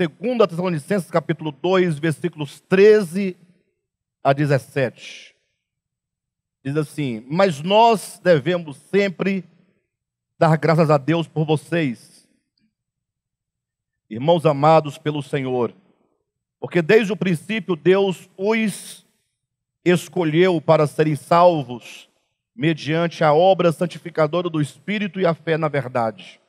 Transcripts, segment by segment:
2 Tessalonicenses capítulo 2, versículos 13 a 17. Diz assim: mas nós devemos sempre dar graças a Deus por vocês, irmãos amados pelo Senhor, porque desde o princípio Deus os escolheu para serem salvos mediante a obra santificadora do Espírito e a fé na verdade.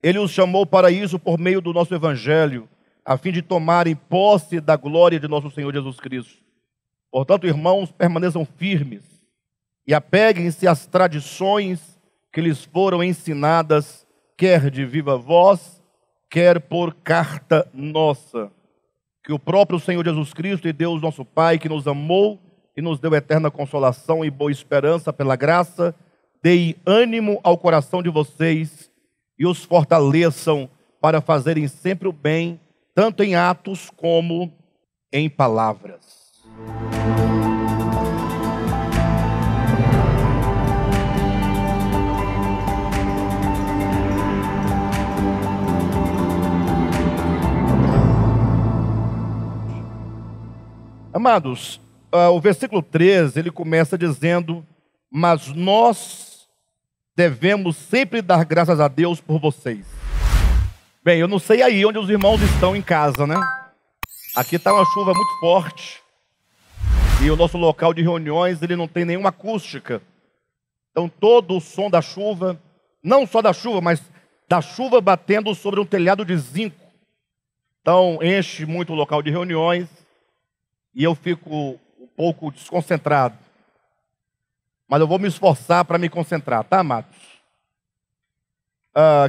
Ele os chamou para isso por meio do nosso Evangelho, a fim de tomarem posse da glória de nosso Senhor Jesus Cristo. Portanto, irmãos, permaneçam firmes e apeguem-se às tradições que lhes foram ensinadas, quer de viva voz, quer por carta nossa. Que o próprio Senhor Jesus Cristo e Deus nosso Pai, que nos amou e nos deu eterna consolação e boa esperança pela graça, deem ânimo ao coração de vocês e os fortaleçam para fazerem sempre o bem, tanto em atos como em palavras. Amados, o versículo 13, ele começa dizendo: mas nós devemos sempre dar graças a Deus por vocês. Bem, eu não sei aí onde os irmãos estão em casa, né? Aqui está uma chuva muito forte e o nosso local de reuniões, ele não tem nenhuma acústica. Então todo o som da chuva, não só da chuva, mas da chuva batendo sobre um telhado de zinco, então enche muito o local de reuniões e eu fico um pouco desconcentrado. Mas eu vou me esforçar para me concentrar, tá, amados?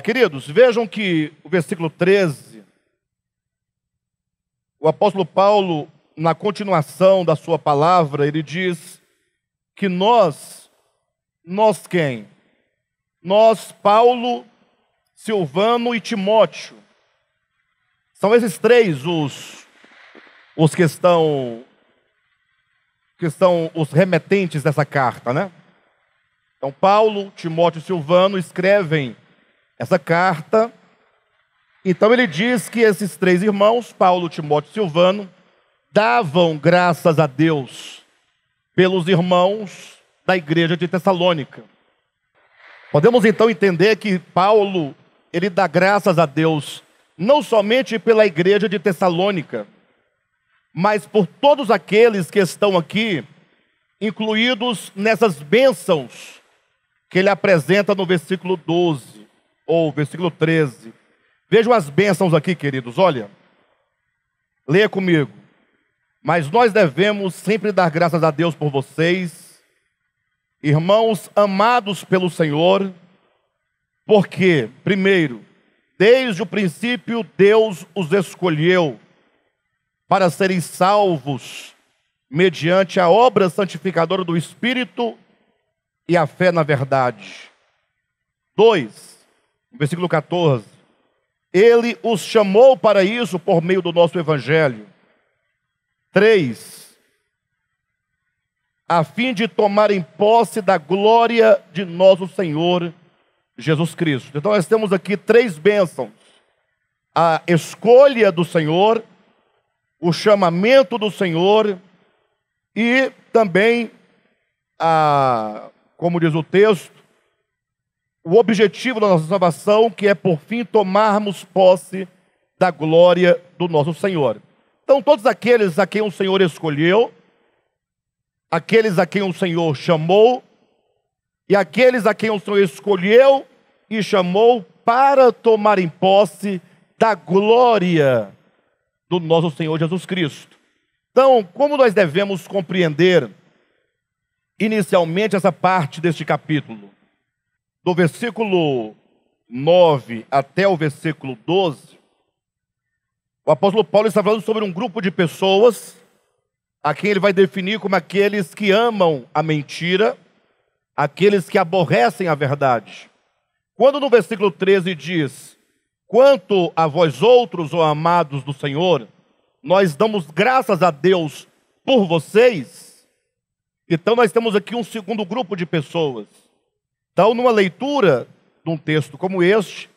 Queridos, vejam que o versículo 13, o apóstolo Paulo, na continuação da sua palavra, ele diz que nós quem? Nós, Paulo, Silvano e Timóteo. São esses três os que são os remetentes dessa carta, né? Então, Paulo, Timóteo e Silvano escrevem essa carta. Então, ele diz que esses três irmãos, Paulo, Timóteo e Silvano, davam graças a Deus pelos irmãos da igreja de Tessalônica. Podemos, então, entender que Paulo, ele dá graças a Deus não somente pela igreja de Tessalônica, mas por todos aqueles que estão aqui, incluídos nessas bênçãos que ele apresenta no versículo 12, ou versículo 13. Vejam as bênçãos aqui, queridos, olha. Leia comigo. Mas nós devemos sempre dar graças a Deus por vocês, irmãos amados pelo Senhor, porque, primeiro, desde o princípio Deus os escolheu para serem salvos mediante a obra santificadora do Espírito e a fé na verdade. 2, versículo 14. Ele os chamou para isso por meio do nosso Evangelho. 3, a fim de tomarem posse da glória de nosso Senhor Jesus Cristo. Então nós temos aqui três bênçãos: a escolha do Senhor, o chamamento do Senhor e também, como diz o texto, o objetivo da nossa salvação, que é por fim tomarmos posse da glória do nosso Senhor. Então todos aqueles a quem o Senhor escolheu, aqueles a quem o Senhor chamou e aqueles a quem o Senhor escolheu e chamou para tomarem posse da glória do nosso Senhor Jesus Cristo. Então, como nós devemos compreender inicialmente essa parte deste capítulo? Do versículo 9 até o versículo 12, o apóstolo Paulo está falando sobre um grupo de pessoas a quem ele vai definir como aqueles que amam a mentira, aqueles que aborrecem a verdade. Quando no versículo 13 diz: quanto a vós outros, ó amados do Senhor, nós damos graças a Deus por vocês. Então nós temos aqui um segundo grupo de pessoas. Então, numa leitura de um texto como este,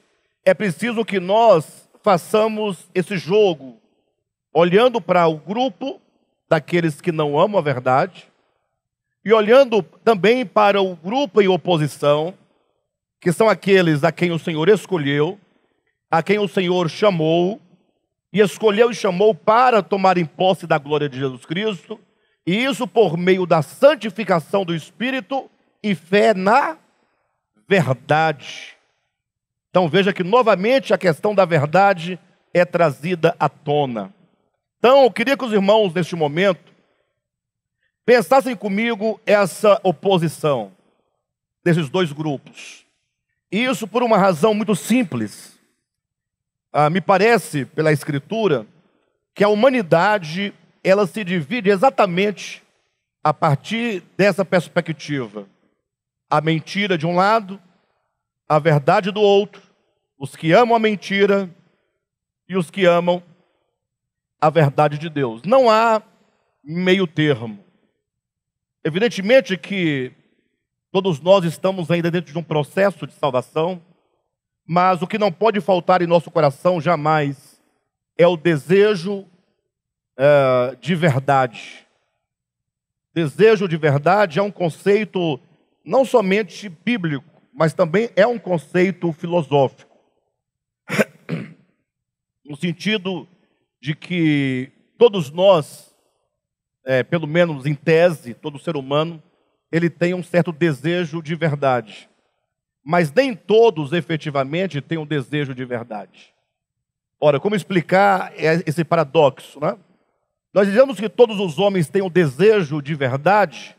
é preciso que nós façamos esse jogo, olhando para o grupo daqueles que não amam a verdade, e olhando também para o grupo em oposição, que são aqueles a quem o Senhor escolheu, a quem o Senhor chamou, e escolheu e chamou para tomarem posse da glória de Jesus Cristo, e isso por meio da santificação do Espírito e fé na verdade. Então veja que novamente a questão da verdade é trazida à tona. Então eu queria que os irmãos neste momento pensassem comigo essa oposição desses dois grupos. E isso por uma razão muito simples. Me parece, pela Escritura, que a humanidade ela se divide exatamente a partir dessa perspectiva. A mentira de um lado, a verdade do outro, os que amam a mentira e os que amam a verdade de Deus. Não há meio termo. Evidentemente que todos nós estamos ainda dentro de um processo de salvação, mas o que não pode faltar em nosso coração jamais é o desejo de verdade. Desejo de verdade é um conceito não somente bíblico, mas também é um conceito filosófico. No sentido de que todos nós, pelo menos em tese, todo ser humano, ele tem um certo desejo de verdade. Mas nem todos efetivamente têm um desejo de verdade. Ora, como explicar esse paradoxo, né? Nós dizemos que todos os homens têm um desejo de verdade,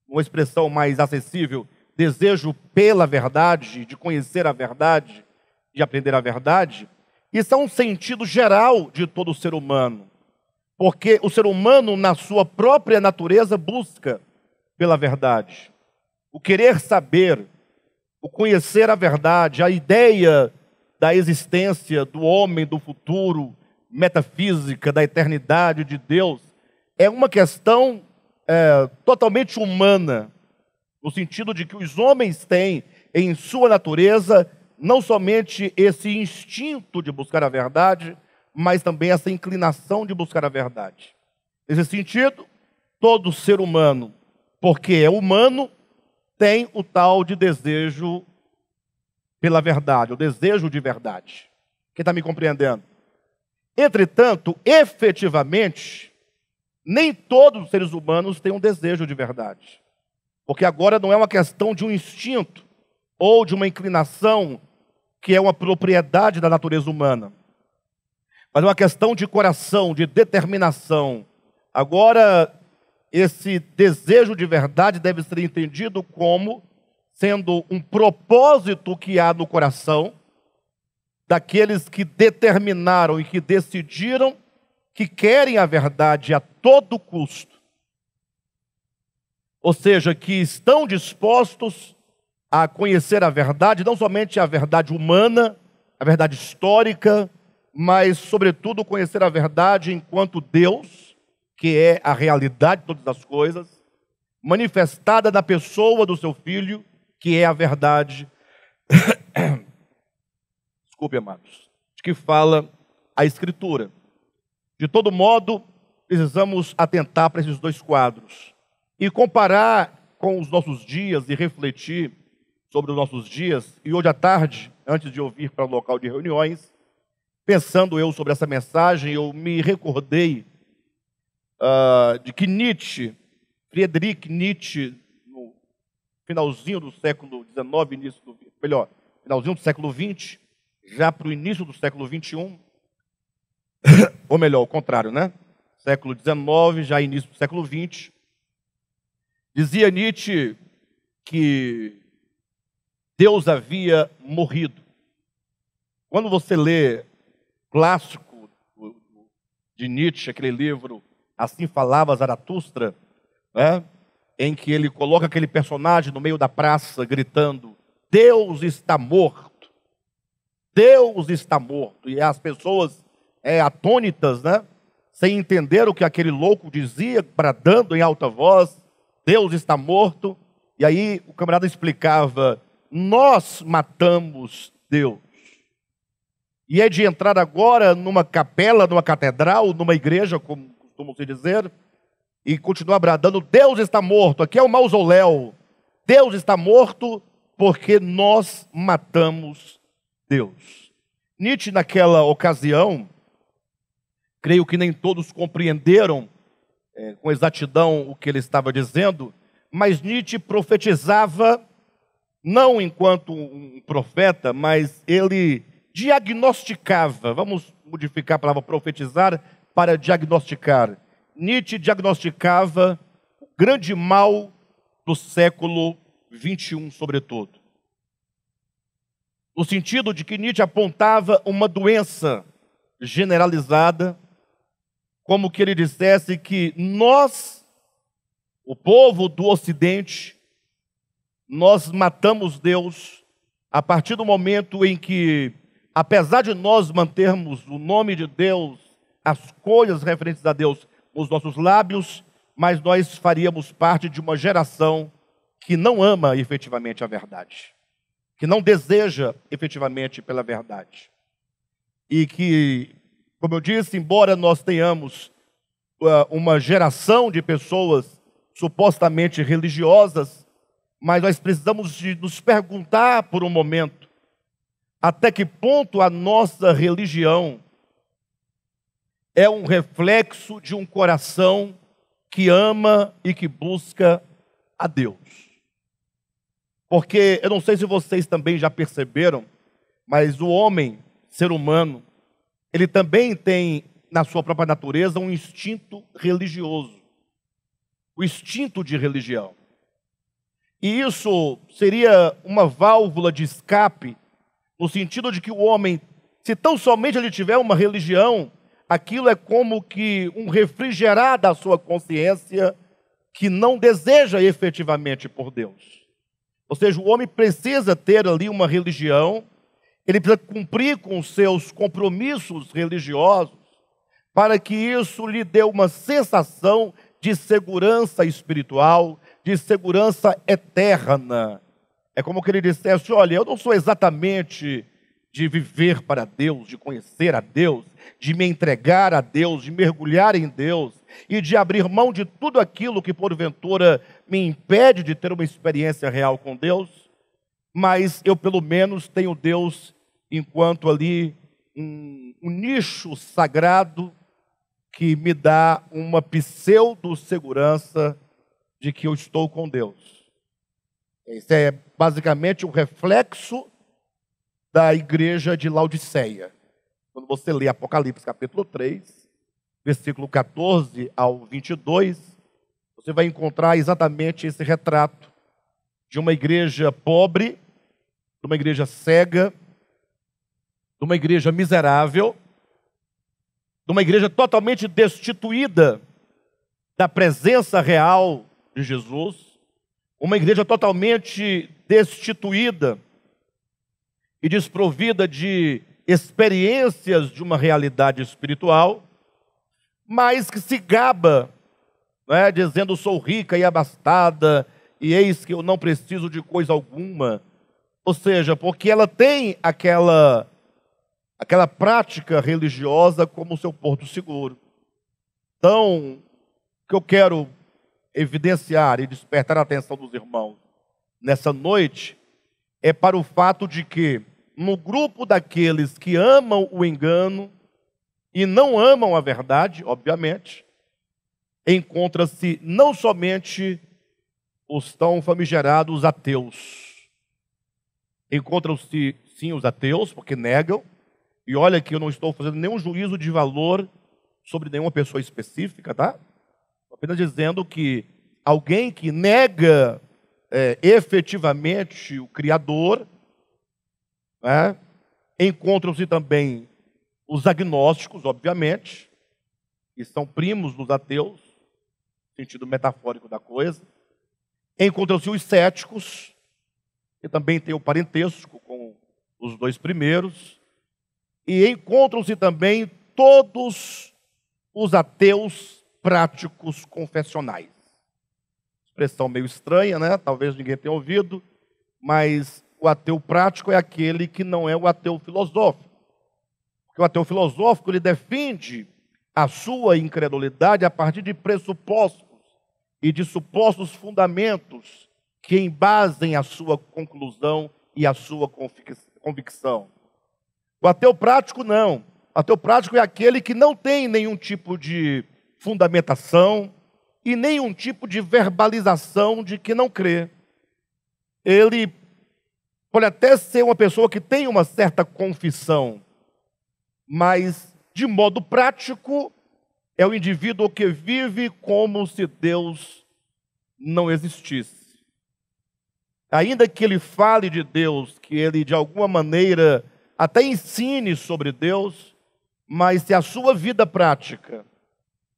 uma expressão mais acessível, desejo pela verdade, de conhecer a verdade, de aprender a verdade. Isso é um sentido geral de todo ser humano, porque o ser humano, na sua própria natureza, busca pela verdade. O querer saber, o conhecer a verdade, a ideia da existência do homem, do futuro, metafísica, da eternidade de Deus, é uma questão totalmente humana, no sentido de que os homens têm em sua natureza não somente esse instinto de buscar a verdade, mas também essa inclinação de buscar a verdade. Nesse sentido, todo ser humano, porque é humano, tem o tal de desejo pela verdade, o desejo de verdade. Quem está me compreendendo? Entretanto, efetivamente, nem todos os seres humanos têm um desejo de verdade. Porque agora não é uma questão de um instinto ou de uma inclinação que é uma propriedade da natureza humana, mas é uma questão de coração, de determinação. Agora, esse desejo de verdade deve ser entendido como sendo um propósito que há no coração daqueles que determinaram e que decidiram que querem a verdade a todo custo. Ou seja, que estão dispostos a conhecer a verdade, não somente a verdade humana, a verdade histórica, mas, sobretudo, conhecer a verdade enquanto Deus, que é a realidade de todas as coisas, manifestada na pessoa do seu Filho, que é a verdade, desculpe, amados, de que fala a Escritura. De todo modo, precisamos atentar para esses dois quadros e comparar com os nossos dias e refletir sobre os nossos dias. E hoje à tarde, antes de eu vir para o local de reuniões, pensando eu sobre essa mensagem, eu me recordei de que Nietzsche, Friedrich Nietzsche, no finalzinho do século XIX, finalzinho do século XX, já para o início do século XXI, ou melhor, o contrário, né? Século XIX, já início do século XX, dizia Nietzsche que Deus havia morrido. Quando você lê clássico de Nietzsche, aquele livro Assim Falava Zaratustra, né, em que ele coloca aquele personagem no meio da praça gritando: Deus está morto, Deus está morto. E as pessoas atônitas, né, sem entender o que aquele louco dizia, bradando em alta voz: Deus está morto. E aí o camarada explicava: nós matamos Deus. e é de entrar agora numa capela, numa catedral, numa igreja, como costumam se dizer, e continuar bradando: Deus está morto. Aqui é o mausoléu. Deus está morto porque nós matamos Deus. Nietzsche, naquela ocasião, creio que nem todos compreenderam com exatidão o que ele estava dizendo, mas Nietzsche profetizava, não enquanto um profeta, mas ele diagnosticava. Vamos modificar a palavra profetizar para diagnosticar. Nietzsche diagnosticava o grande mal do século XXI, sobretudo. No sentido de que Nietzsche apontava uma doença generalizada, como que ele dissesse que nós, o povo do Ocidente, nós matamos Deus a partir do momento em que, apesar de nós mantermos o nome de Deus, as coisas referentes a Deus nos nossos lábios, mas nós faríamos parte de uma geração que não ama efetivamente a verdade, que não deseja efetivamente pela verdade. E que, como eu disse, embora nós tenhamos uma geração de pessoas supostamente religiosas, mas nós precisamos de nos perguntar por um momento até que ponto a nossa religião é um reflexo de um coração que ama e que busca a Deus. Porque eu não sei se vocês também já perceberam, mas o homem, ser humano, ele também tem na sua própria natureza um instinto religioso, o instinto de religião. E isso seria uma válvula de escape, no sentido de que o homem, se tão somente ele tiver uma religião, aquilo é como que um refrigerar da sua consciência que não deseja efetivamente por Deus. Ou seja, o homem precisa ter ali uma religião, ele precisa cumprir com os seus compromissos religiosos, para que isso lhe dê uma sensação de segurança espiritual, de segurança eterna. É como que ele dissesse: olha, eu não sou exatamente de viver para Deus, de conhecer a Deus, de me entregar a Deus, de mergulhar em Deus e de abrir mão de tudo aquilo que porventura me impede de ter uma experiência real com Deus, mas eu pelo menos tenho Deus enquanto ali um nicho sagrado que me dá uma pseudo-segurança de que eu estou com Deus. Esse é basicamente o reflexo da igreja de Laodiceia. Quando você lê Apocalipse capítulo 3, versículo 14 ao 22, você vai encontrar exatamente esse retrato de uma igreja pobre, de uma igreja cega, de uma igreja miserável, de uma igreja totalmente destituída da presença real de Jesus, uma igreja totalmente destituída e desprovida de experiências de uma realidade espiritual, mas que se gaba, dizendo: sou rica e abastada, e eis que eu não preciso de coisa alguma. Ou seja, porque ela tem aquela prática religiosa como seu porto seguro. Então, o que eu quero evidenciar e despertar a atenção dos irmãos nessa noite é para o fato de que, no grupo daqueles que amam o engano e não amam a verdade, obviamente, encontra-se não somente os tão famigerados ateus. Encontram-se, sim, os ateus, porque negam. E olha que eu não estou fazendo nenhum juízo de valor sobre nenhuma pessoa específica, tá? Estou apenas dizendo que alguém que nega efetivamente o Criador, encontram-se também os agnósticos, obviamente, que são primos dos ateus, no sentido metafórico da coisa. Encontram-se os céticos, que também têm o parentesco com os dois primeiros. E encontram-se também todos os ateus práticos confessionais. Expressão meio estranha, né? Talvez ninguém tenha ouvido, mas o ateu prático é aquele que não é o ateu filosófico. que o ateu filosófico ele defende a sua incredulidade a partir de pressupostos e de supostos fundamentos que embasem a sua conclusão e a sua convicção. O ateu prático não. O ateu prático é aquele que não tem nenhum tipo de fundamentação e nenhum tipo de verbalização de que não crê. Ele pode até ser uma pessoa que tem uma certa confissão, mas, de modo prático, é o indivíduo que vive como se Deus não existisse. Ainda que ele fale de Deus, que ele, de alguma maneira, até ensine sobre Deus, mas se a sua vida prática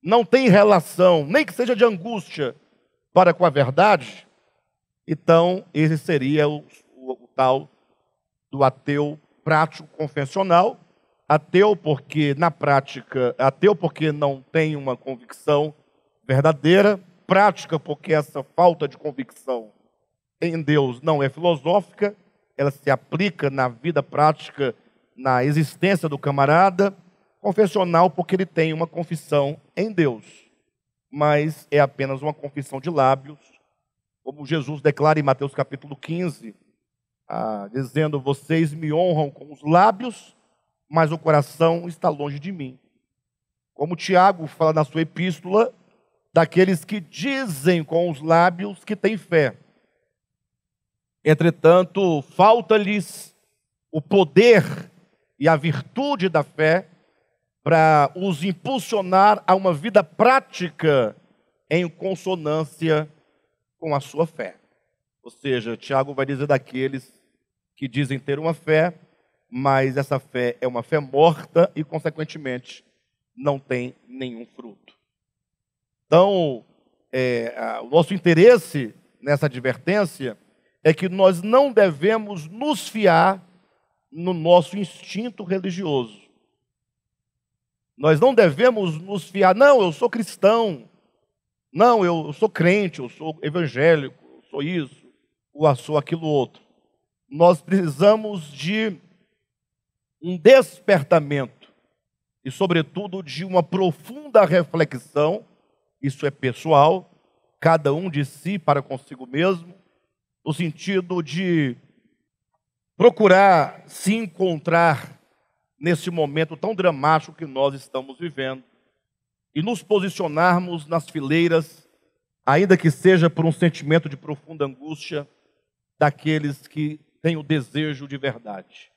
não tem relação, nem que seja de angústia, para com a verdade, então esse seria o tal do ateu prático convencional. Ateu porque, na prática, ateu porque não tem uma convicção verdadeira, prática porque essa falta de convicção em Deus não é filosófica, ela se aplica na vida prática, na existência do camarada. Confessional porque ele tem uma confissão em Deus, mas é apenas uma confissão de lábios, como Jesus declara em Mateus capítulo 15, dizendo: vocês me honram com os lábios, mas o coração está longe de mim. Como Tiago fala na sua epístola, daqueles que dizem com os lábios que têm fé. Entretanto, falta-lhes o poder e a virtude da fé para os impulsionar a uma vida prática em consonância com a sua fé. Ou seja, Tiago vai dizer daqueles que dizem ter uma fé, mas essa fé é uma fé morta e, consequentemente, não tem nenhum fruto. Então, o nosso interesse nessa advertência é que nós não devemos nos fiar no nosso instinto religioso. Nós não devemos nos fiar, não, eu sou cristão, não, eu sou crente, eu sou evangélico, eu sou isso, ou sou aquilo outro. Nós precisamos de um despertamento e, sobretudo, de uma profunda reflexão. Isso é pessoal, cada um de si para consigo mesmo, no sentido de procurar se encontrar nesse momento tão dramático que nós estamos vivendo e nos posicionarmos nas fileiras, ainda que seja por um sentimento de profunda angústia, daqueles que têm o desejo de verdade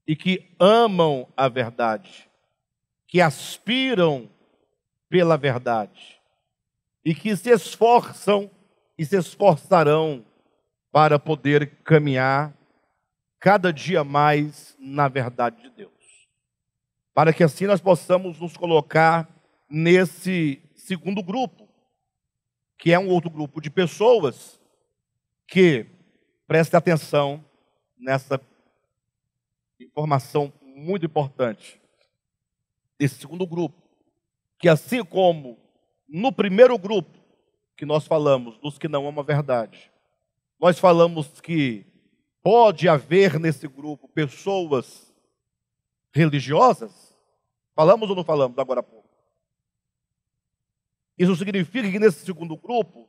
e que amam a verdade, que aspiram pela verdade e que se esforçam e se esforçarão para poder caminhar cada dia mais na verdade de Deus. Para que assim nós possamos nos colocar nesse segundo grupo, que é um outro grupo de pessoas que, preste atenção nessa informação muito importante, desse segundo grupo, que assim como no primeiro grupo que nós falamos, dos que não amam a verdade, nós falamos que pode haver nesse grupo pessoas religiosas. Falamos ou não falamos agora há pouco? Isso significa que nesse segundo grupo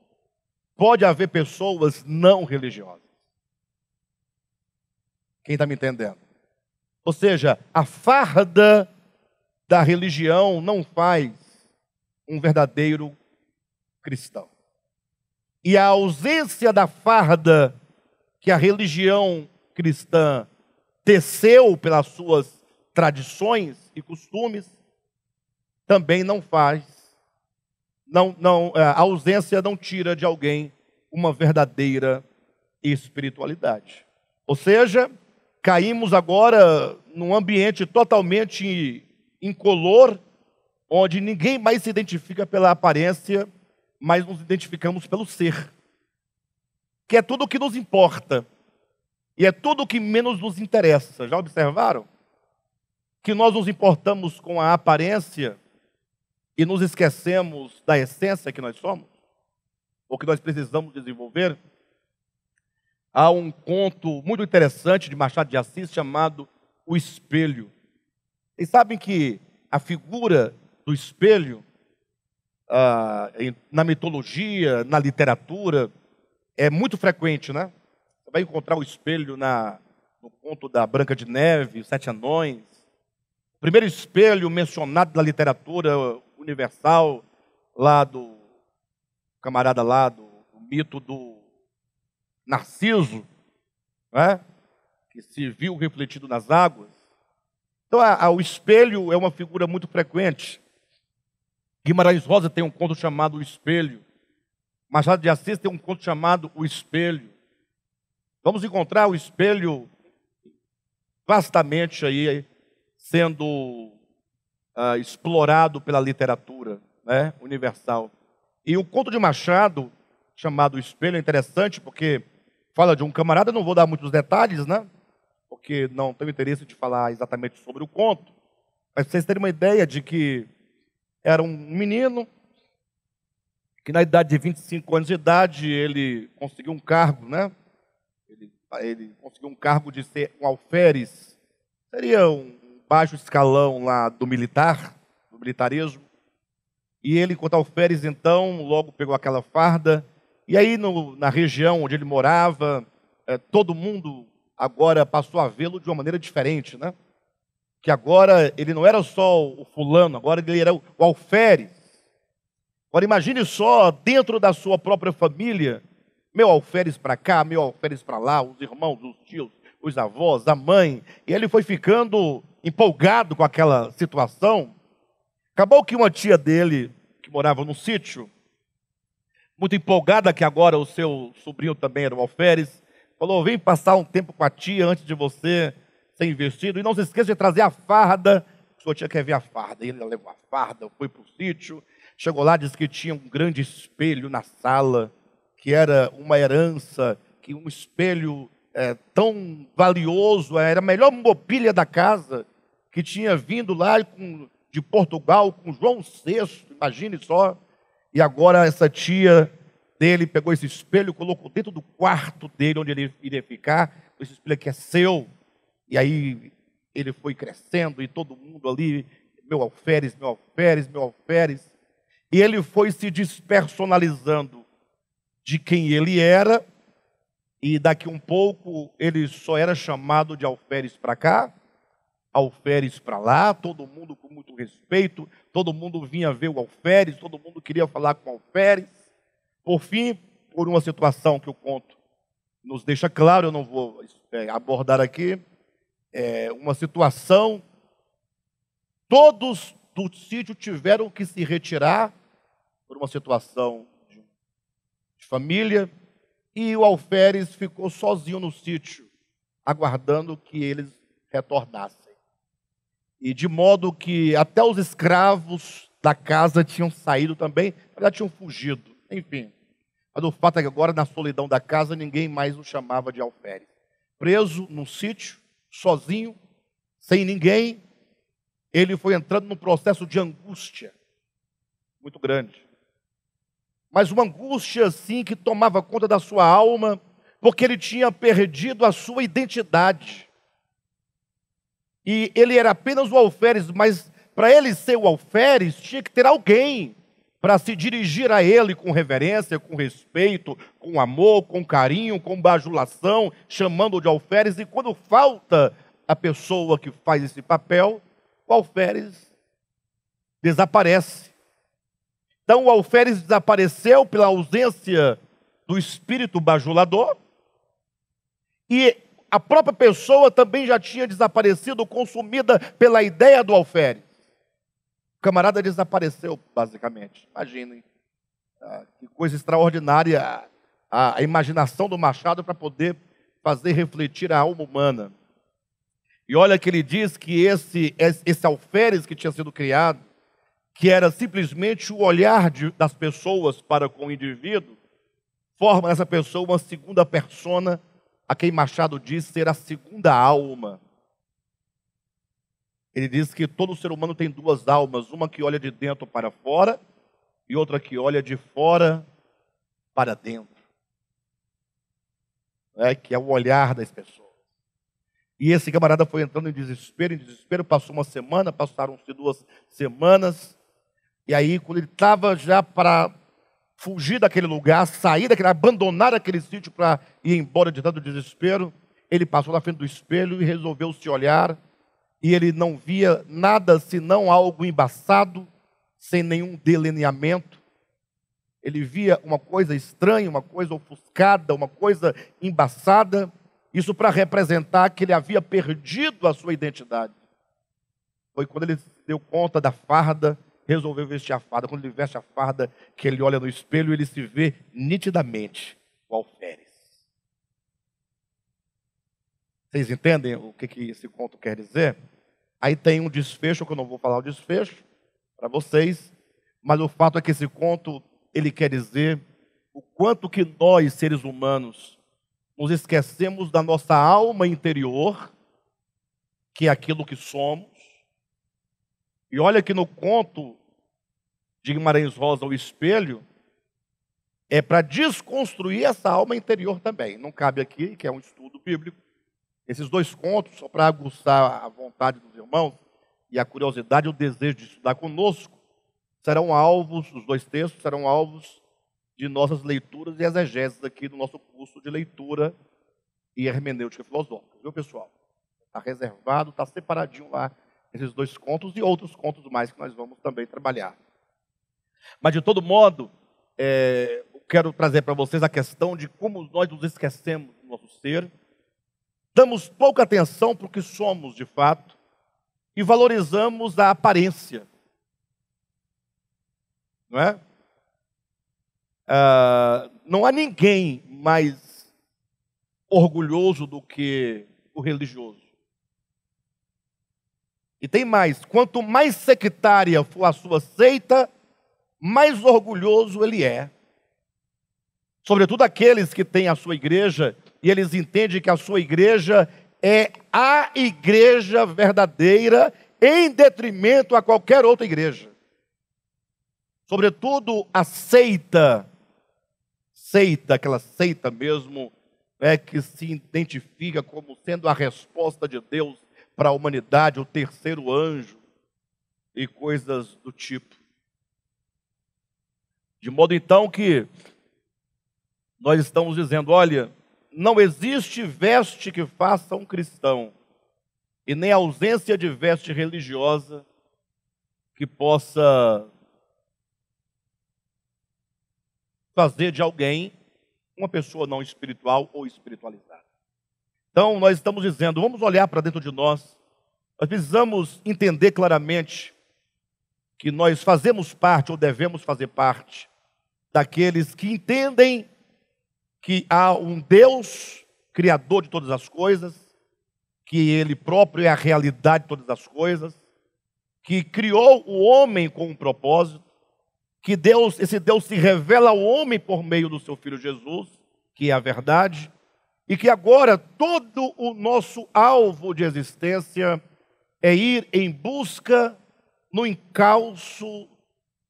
pode haver pessoas não religiosas. Quem está me entendendo? Ou seja, a farda da religião não faz um verdadeiro cristão. E a ausência da farda que a religião cristã teceu pelas suas tradições e costumes também não faz, a ausência não tira de alguém uma verdadeira espiritualidade. Ou seja, caímos agora num ambiente totalmente incolor, onde ninguém mais se identifica pela aparência, mas nos identificamos pelo ser, que é tudo o que nos importa e é tudo o que menos nos interessa. Já observaram? Que nós nos importamos com a aparência e nos esquecemos da essência que nós somos, ou que nós precisamos desenvolver. Há um conto muito interessante de Machado de Assis chamado O Espelho. Vocês sabem que a figura do espelho, na mitologia, na literatura, é muito frequente, né? Você vai encontrar o espelho no conto da Branca de Neve, Os Sete Anões. O primeiro espelho mencionado na literatura universal, lá do camarada lá, do mito do Narciso, né? Que se viu refletido nas águas. Então, o espelho é uma figura muito frequente. Guimarães Rosa tem um conto chamado O Espelho. Machado de Assis tem um conto chamado O Espelho. Vamos encontrar o espelho vastamente aí sendo explorado pela literatura, né, universal. E o conto de Machado, chamado O Espelho, é interessante porque fala de um camarada, não vou dar muitos detalhes, né? Porque não tenho interesse de falar exatamente sobre o conto, mas para vocês terem uma ideia de que era um menino que na idade de 25 anos de idade ele conseguiu um cargo, né? Ele conseguiu um cargo de ser um alferes, seria um baixo escalão lá do militarismo. E ele, enquanto alferes, então, logo pegou aquela farda. E aí, na região onde ele morava, todo mundo agora passou a vê-lo de uma maneira diferente, né? Que agora ele não era só o fulano, agora ele era o alferes. Agora imagine só, dentro da sua própria família, meu alferes para cá, meu alferes para lá, os irmãos, os tios, os avós, a mãe. E ele foi ficando empolgado com aquela situação. Acabou que uma tia dele, que morava num sítio, muito empolgada que agora o seu sobrinho também era o alferes, falou: vem passar um tempo com a tia antes de você ser investido, e não se esqueça de trazer a farda. A sua tia quer ver a farda. E ele levou a farda, foi para o sítio, chegou lá, disse que tinha um grande espelho na sala, que era uma herança, que um espelho tão valioso, era a melhor mobília da casa, que tinha vindo lá de Portugal com João VI, imagine só. E agora essa tia dele pegou esse espelho, colocou dentro do quarto dele, onde ele iria ficar. Esse espelho aqui é seu. E aí ele foi crescendo e todo mundo ali, meu alferes, meu alferes, meu alferes. E ele foi se despersonalizando de quem ele era. E daqui um pouco ele só era chamado de alferes para cá, alferes para lá, todo mundo com muito respeito, todo mundo vinha ver o alferes, todo mundo queria falar com o alferes. Por fim, por uma situação que o conto nos deixa claro, eu não vou abordar aqui, uma situação, todos do sítio tiveram que se retirar por uma situação de família, e o alferes ficou sozinho no sítio, aguardando que eles retornassem. E de modo que até os escravos da casa tinham saído também, já tinham fugido, enfim. Mas o fato é que agora, na solidão da casa, ninguém mais o chamava de alferes. Preso num sítio, sozinho, sem ninguém, ele foi entrando num processo de angústia muito grande. Mas uma angústia, assim, que tomava conta da sua alma, porque ele tinha perdido a sua identidade. E ele era apenas o alferes, mas para ele ser o alferes, tinha que ter alguém para se dirigir a ele com reverência, com respeito, com amor, com carinho, com bajulação, chamando-o de alferes. E quando falta a pessoa que faz esse papel, o alferes desaparece. Então o alferes desapareceu pela ausência do espírito bajulador, e a própria pessoa também já tinha desaparecido, consumida pela ideia do alferes. O camarada desapareceu, basicamente. Imaginem, que coisa extraordinária a imaginação do Machado para poder fazer refletir a alma humana. E olha que ele diz que esse alferes que tinha sido criado, que era simplesmente o olhar das pessoas para com o indivíduo, forma nessa pessoa uma segunda persona, a quem Machado diz ser a segunda alma. Ele diz que todo ser humano tem duas almas, uma que olha de dentro para fora e outra que olha de fora para dentro. Que é o olhar das pessoas. E esse camarada foi entrando em desespero, passou uma semana, passaram-se 2 semanas, e aí quando ele estava já para fugir daquele lugar, sair daquele, abandonar aquele sítio para ir embora de tanto desespero, ele passou na frente do espelho e resolveu se olhar, e ele não via nada senão algo embaçado, sem nenhum delineamento. Ele via uma coisa estranha, uma coisa ofuscada, uma coisa embaçada, isso para representar que ele havia perdido a sua identidade. Foi quando ele se deu conta da farda, resolveu vestir a farda. Quando ele veste a farda, que ele olha no espelho, ele se vê nitidamente o alferes. Vocês entendem o que esse conto quer dizer? Aí tem um desfecho, que eu não vou falar o desfecho para vocês, mas o fato é que esse conto, ele quer dizer o quanto que nós, seres humanos, nos esquecemos da nossa alma interior, que é aquilo que somos. E olha que no conto de Guimarães Rosa, O Espelho, é para desconstruir essa alma interior também. Não cabe aqui, que é um estudo bíblico. Esses 2 contos, só para aguçar a vontade dos irmãos e a curiosidade e o desejo de estudar conosco, serão alvos, os 2 textos serão alvos de nossas leituras e exegeses aqui do nosso curso de leitura e hermenêutica filosófica. Viu, pessoal? Está reservado, está separadinho lá, esses 2 contos e outros contos mais que nós vamos também trabalhar. Mas, de todo modo, eu quero trazer para vocês a questão de como nós nos esquecemos do nosso ser, damos pouca atenção para o que somos de fato e valorizamos a aparência. Não é? Não há ninguém mais orgulhoso do que o religioso. E tem mais, quanto mais sectária for a sua seita, mais orgulhoso ele é. Sobretudo aqueles que têm a sua igreja, e eles entendem que a sua igreja é a igreja verdadeira, em detrimento a qualquer outra igreja. Sobretudo a seita, aquela seita mesmo, que se identifica como sendo a resposta de Deus para a humanidade, o terceiro anjo, e coisas do tipo. De modo então que nós estamos dizendo, olha, não existe veste que faça um cristão, e nem ausência de veste religiosa que possa fazer de alguém uma pessoa não espiritual ou espiritualizada. Então, nós estamos dizendo, vamos olhar para dentro de nós, nós precisamos entender claramente que nós fazemos parte, ou devemos fazer parte, daqueles que entendem que há um Deus, criador de todas as coisas, que Ele próprio é a realidade de todas as coisas, que criou o homem com um propósito, que esse Deus se revela ao homem por meio do seu Filho Jesus, que é a verdade, e que agora todo o nosso alvo de existência é ir em busca no encalço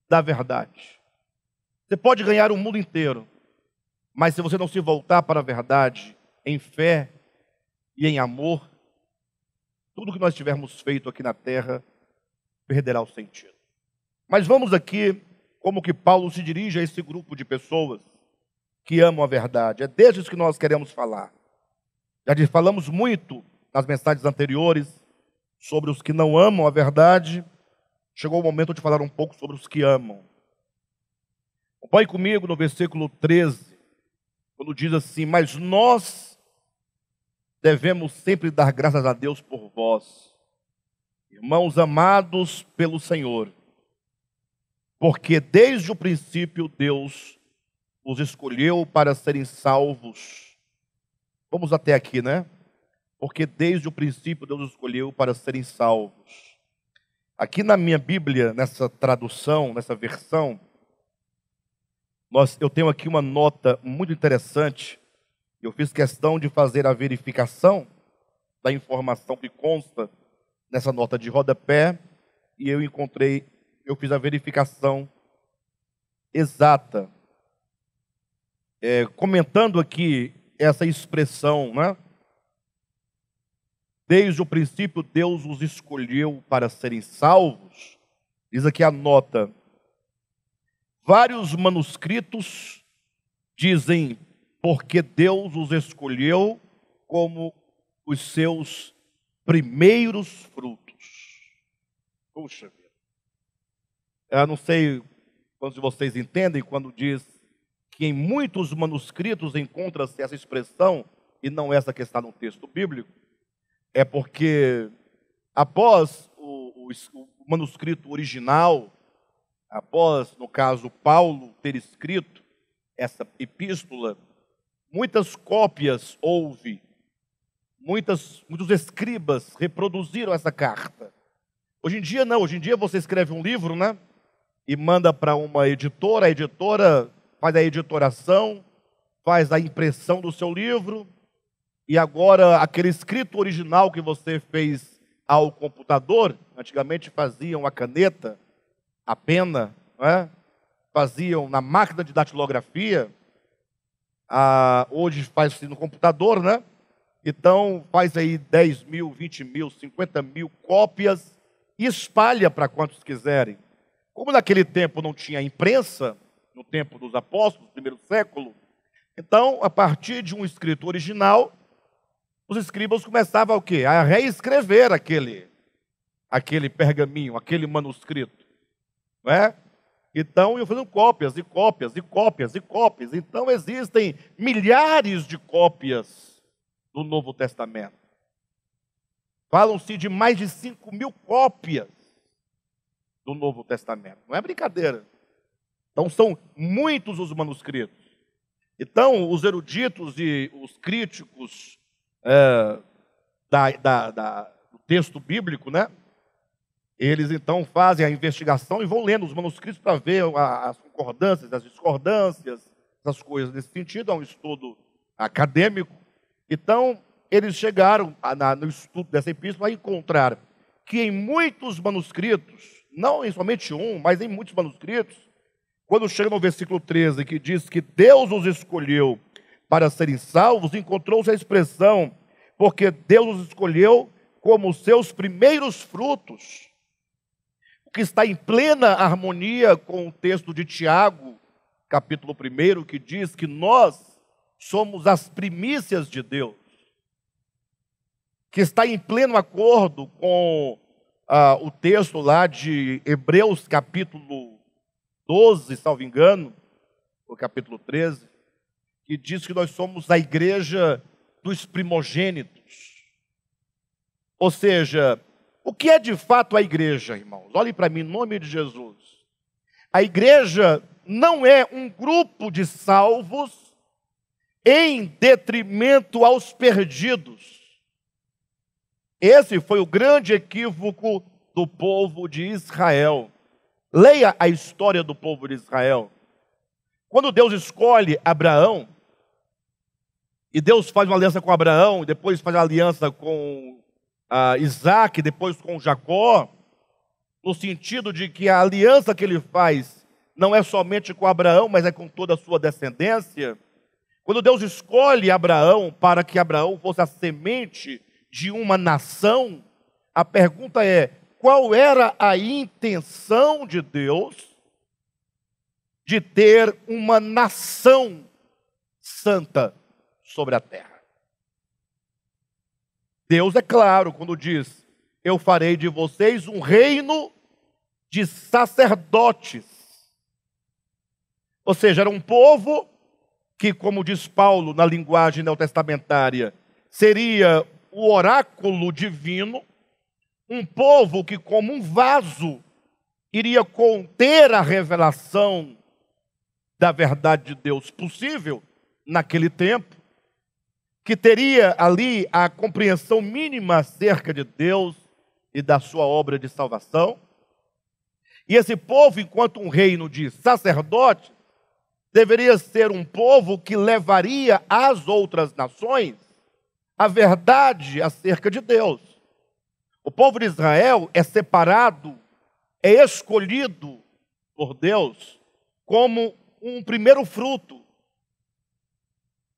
da verdade. Você pode ganhar o mundo inteiro, mas se você não se voltar para a verdade, em fé e em amor, tudo que nós tivermos feito aqui na terra perderá o sentido. Mas vamos aqui, como que Paulo se dirige a esse grupo de pessoas que amam a verdade. É desses que nós queremos falar. Já falamos muito nas mensagens anteriores sobre os que não amam a verdade. Chegou o momento de falar um pouco sobre os que amam. Acompanhe comigo no versículo 13, quando diz assim, mas nós devemos sempre dar graças a Deus por vós, irmãos amados pelo Senhor, porque desde o princípio Deus os escolheu para serem salvos. Vamos até aqui, né? Porque desde o princípio Deus os escolheu para serem salvos. Aqui na minha Bíblia, nessa tradução, nessa versão, eu tenho aqui uma nota muito interessante. Eu fiz questão de fazer a verificação da informação que consta nessa nota de rodapé e eu fiz a verificação exata, comentando aqui essa expressão, né? desde o princípio Deus os escolheu para serem salvos, diz aqui a nota, vários manuscritos dizem porque Deus os escolheu como os seus primeiros frutos. Puxa vida. Eu não sei quantos de vocês entendem quando diz que em muitos manuscritos encontra-se essa expressão, e não essa que está no texto bíblico, é porque após o manuscrito original, após, no caso, Paulo ter escrito essa epístola, muitas cópias houve, muitos escribas reproduziram essa carta. Hoje em dia não, hoje em dia você escreve um livro, né? E manda para uma editora, a editora faz a editoração, faz a impressão do seu livro, e agora aquele escrito original que você fez ao computador, antigamente faziam a caneta, a pena, não é? Faziam na máquina de datilografia, hoje faz-se no computador, né? Então faz aí 10 mil, 20 mil, 50 mil cópias e espalha para quantos quiserem. Como naquele tempo não tinha imprensa, no tempo dos apóstolos, no primeiro século, então, a partir de um escrito original, os escribas começavam o quê? A reescrever aquele pergaminho, aquele manuscrito, não é? Então, iam fazendo cópias, e cópias, e cópias, e cópias. Então, existem milhares de cópias do Novo Testamento. Falam-se de mais de 5.000 cópias do Novo Testamento. Não é brincadeira. Então, são muitos os manuscritos. Então, os eruditos e os críticos do texto bíblico, né? Eles, então, fazem a investigação e vão lendo os manuscritos para ver as concordâncias, as discordâncias, essas coisas nesse sentido. É um estudo acadêmico. Então, eles chegaram, no estudo dessa epístola, a encontrar que em muitos manuscritos, não em somente um, mas em muitos manuscritos, quando chega no versículo 13, que diz que Deus os escolheu para serem salvos, encontrou-se a expressão, porque Deus os escolheu como os seus primeiros frutos, o que está em plena harmonia com o texto de Tiago, capítulo 1, que diz que nós somos as primícias de Deus, que está em pleno acordo com o texto lá de Hebreus, capítulo 12, salvo engano, o capítulo 13, que diz que nós somos a igreja dos primogênitos. Ou seja, o que é de fato a igreja, irmãos? Olhem para mim, em nome de Jesus. A igreja não é um grupo de salvos em detrimento aos perdidos. Esse foi o grande equívoco do povo de Israel. Leia a história do povo de Israel. Quando Deus escolhe Abraão, e Deus faz uma aliança com Abraão, e depois faz uma aliança com Isaac, depois com Jacó, no sentido de que a aliança que ele faz não é somente com Abraão, mas é com toda a sua descendência. Quando Deus escolhe Abraão para que Abraão fosse a semente de uma nação, a pergunta é: qual era a intenção de Deus de ter uma nação santa sobre a terra? Deus é claro quando diz: eu farei de vocês um reino de sacerdotes. Ou seja, era um povo que, como diz Paulo na linguagem neotestamentária, seria o oráculo divino, um povo que, como um vaso, iria conter a revelação da verdade de Deus possível naquele tempo, que teria ali a compreensão mínima acerca de Deus e da sua obra de salvação. E esse povo, enquanto um reino de sacerdotes, deveria ser um povo que levaria às outras nações a verdade acerca de Deus. O povo de Israel é separado, é escolhido por Deus como um primeiro fruto,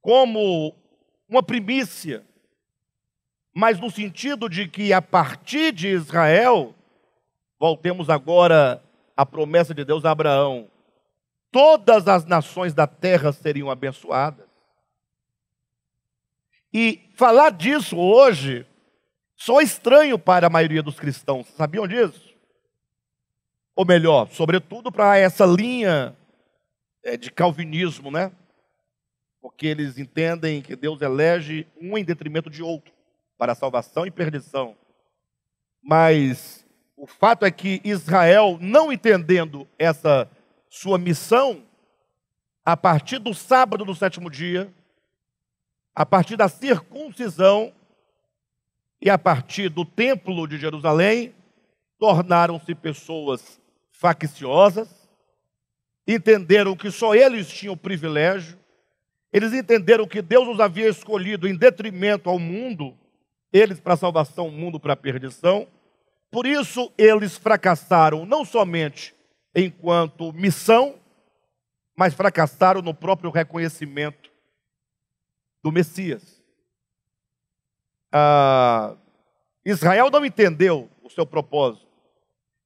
como uma primícia. mas no sentido de que a partir de Israel, voltemos agora à promessa de Deus a Abraão, todas as nações da terra seriam abençoadas. E falar disso hoje só estranho para a maioria dos cristãos. Sabiam disso? Ou melhor, sobretudo para essa linha de calvinismo, né? Porque eles entendem que Deus elege um em detrimento de outro, para salvação e perdição. Mas o fato é que Israel, não entendendo essa sua missão, a partir do sábado do sétimo dia, a partir da circuncisão e a partir do templo de Jerusalém, tornaram-se pessoas facciosas, entenderam que só eles tinham privilégio, eles entenderam que Deus os havia escolhido em detrimento ao mundo, eles para a salvação, o mundo para a perdição. Por isso eles fracassaram não somente enquanto missão, mas fracassaram no próprio reconhecimento do Messias. Israel não entendeu o seu propósito.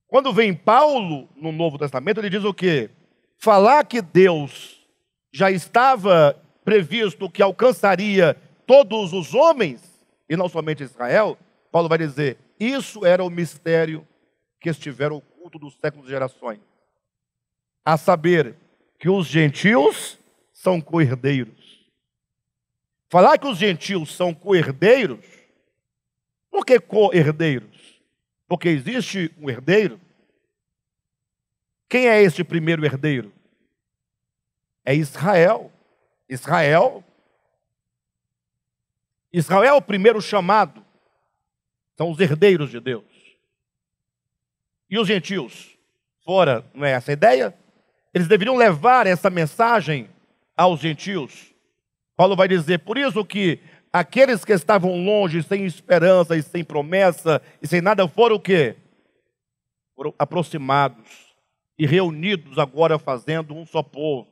Quando vem Paulo no Novo Testamento, ele diz o quê? Falar que Deus já estava previsto que alcançaria todos os homens, e não somente Israel, Paulo vai dizer, isso era o mistério que estiver oculto dos séculos e gerações. A saber, que os gentios são co-herdeiros. Falar que os gentios são co-herdeiros, por que co-herdeiros? Porque existe um herdeiro. Quem é este primeiro herdeiro? É Israel. Israel é o primeiro chamado. São os herdeiros de Deus. E os gentios? Fora, não é essa a ideia? Eles deveriam levar essa mensagem aos gentios. Paulo vai dizer, por isso que aqueles que estavam longe, sem esperança e sem promessa e sem nada, foram o quê? Foram aproximados e reunidos agora fazendo um só povo.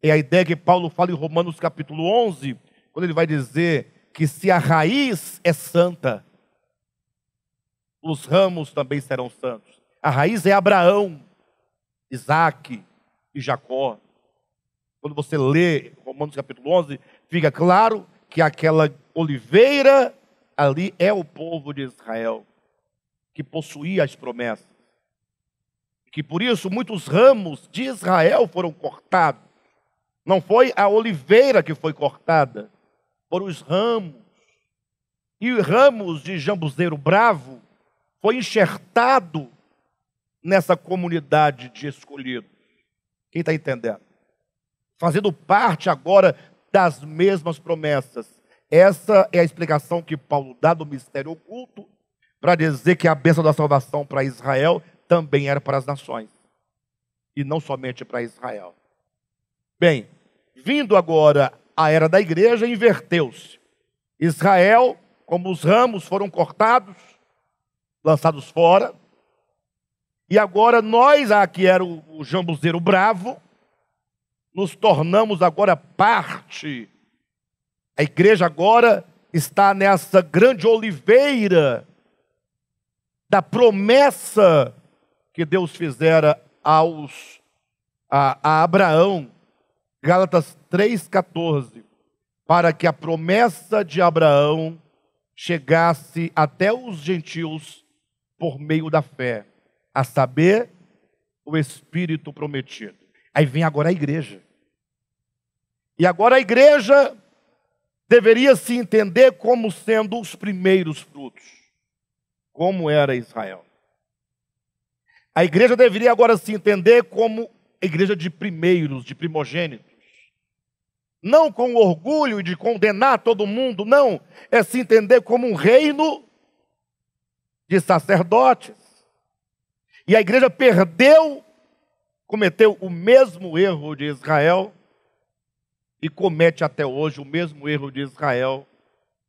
É a ideia que Paulo fala em Romanos capítulo 11, quando ele vai dizer que se a raiz é santa, os ramos também serão santos. A raiz é Abraão, Isaque e Jacó. Quando você lê Romanos capítulo 11, fica claro que aquela oliveira ali é o povo de Israel, que possuía as promessas. Que por isso muitos ramos de Israel foram cortados. Não foi a oliveira que foi cortada, foram os ramos. E os ramos de jambuzeiro bravo foi enxertado nessa comunidade de escolhidos. Quem está entendendo? Fazendo parte agora das mesmas promessas. Essa é a explicação que Paulo dá do mistério oculto, para dizer que a bênção da salvação para Israel também era para as nações, e não somente para Israel. Bem, vindo agora a era da igreja, inverteu-se. Israel, como os ramos foram cortados, lançados fora, e agora nós, que era o jambuzeiro bravo, nos tornamos agora parte. A igreja agora está nessa grande oliveira da promessa que Deus fizera a Abraão, Gálatas 3,14, para que a promessa de Abraão chegasse até os gentios por meio da fé, a saber, o Espírito prometido. Aí vem agora a igreja. E agora a igreja deveria se entender como sendo os primeiros frutos, como era Israel. A igreja deveria agora se entender como a igreja de primeiros, de primogênitos. Não com orgulho de condenar todo mundo, não. É se entender como um reino de sacerdotes. E a igreja cometeu o mesmo erro de Israel e comete até hoje o mesmo erro de Israel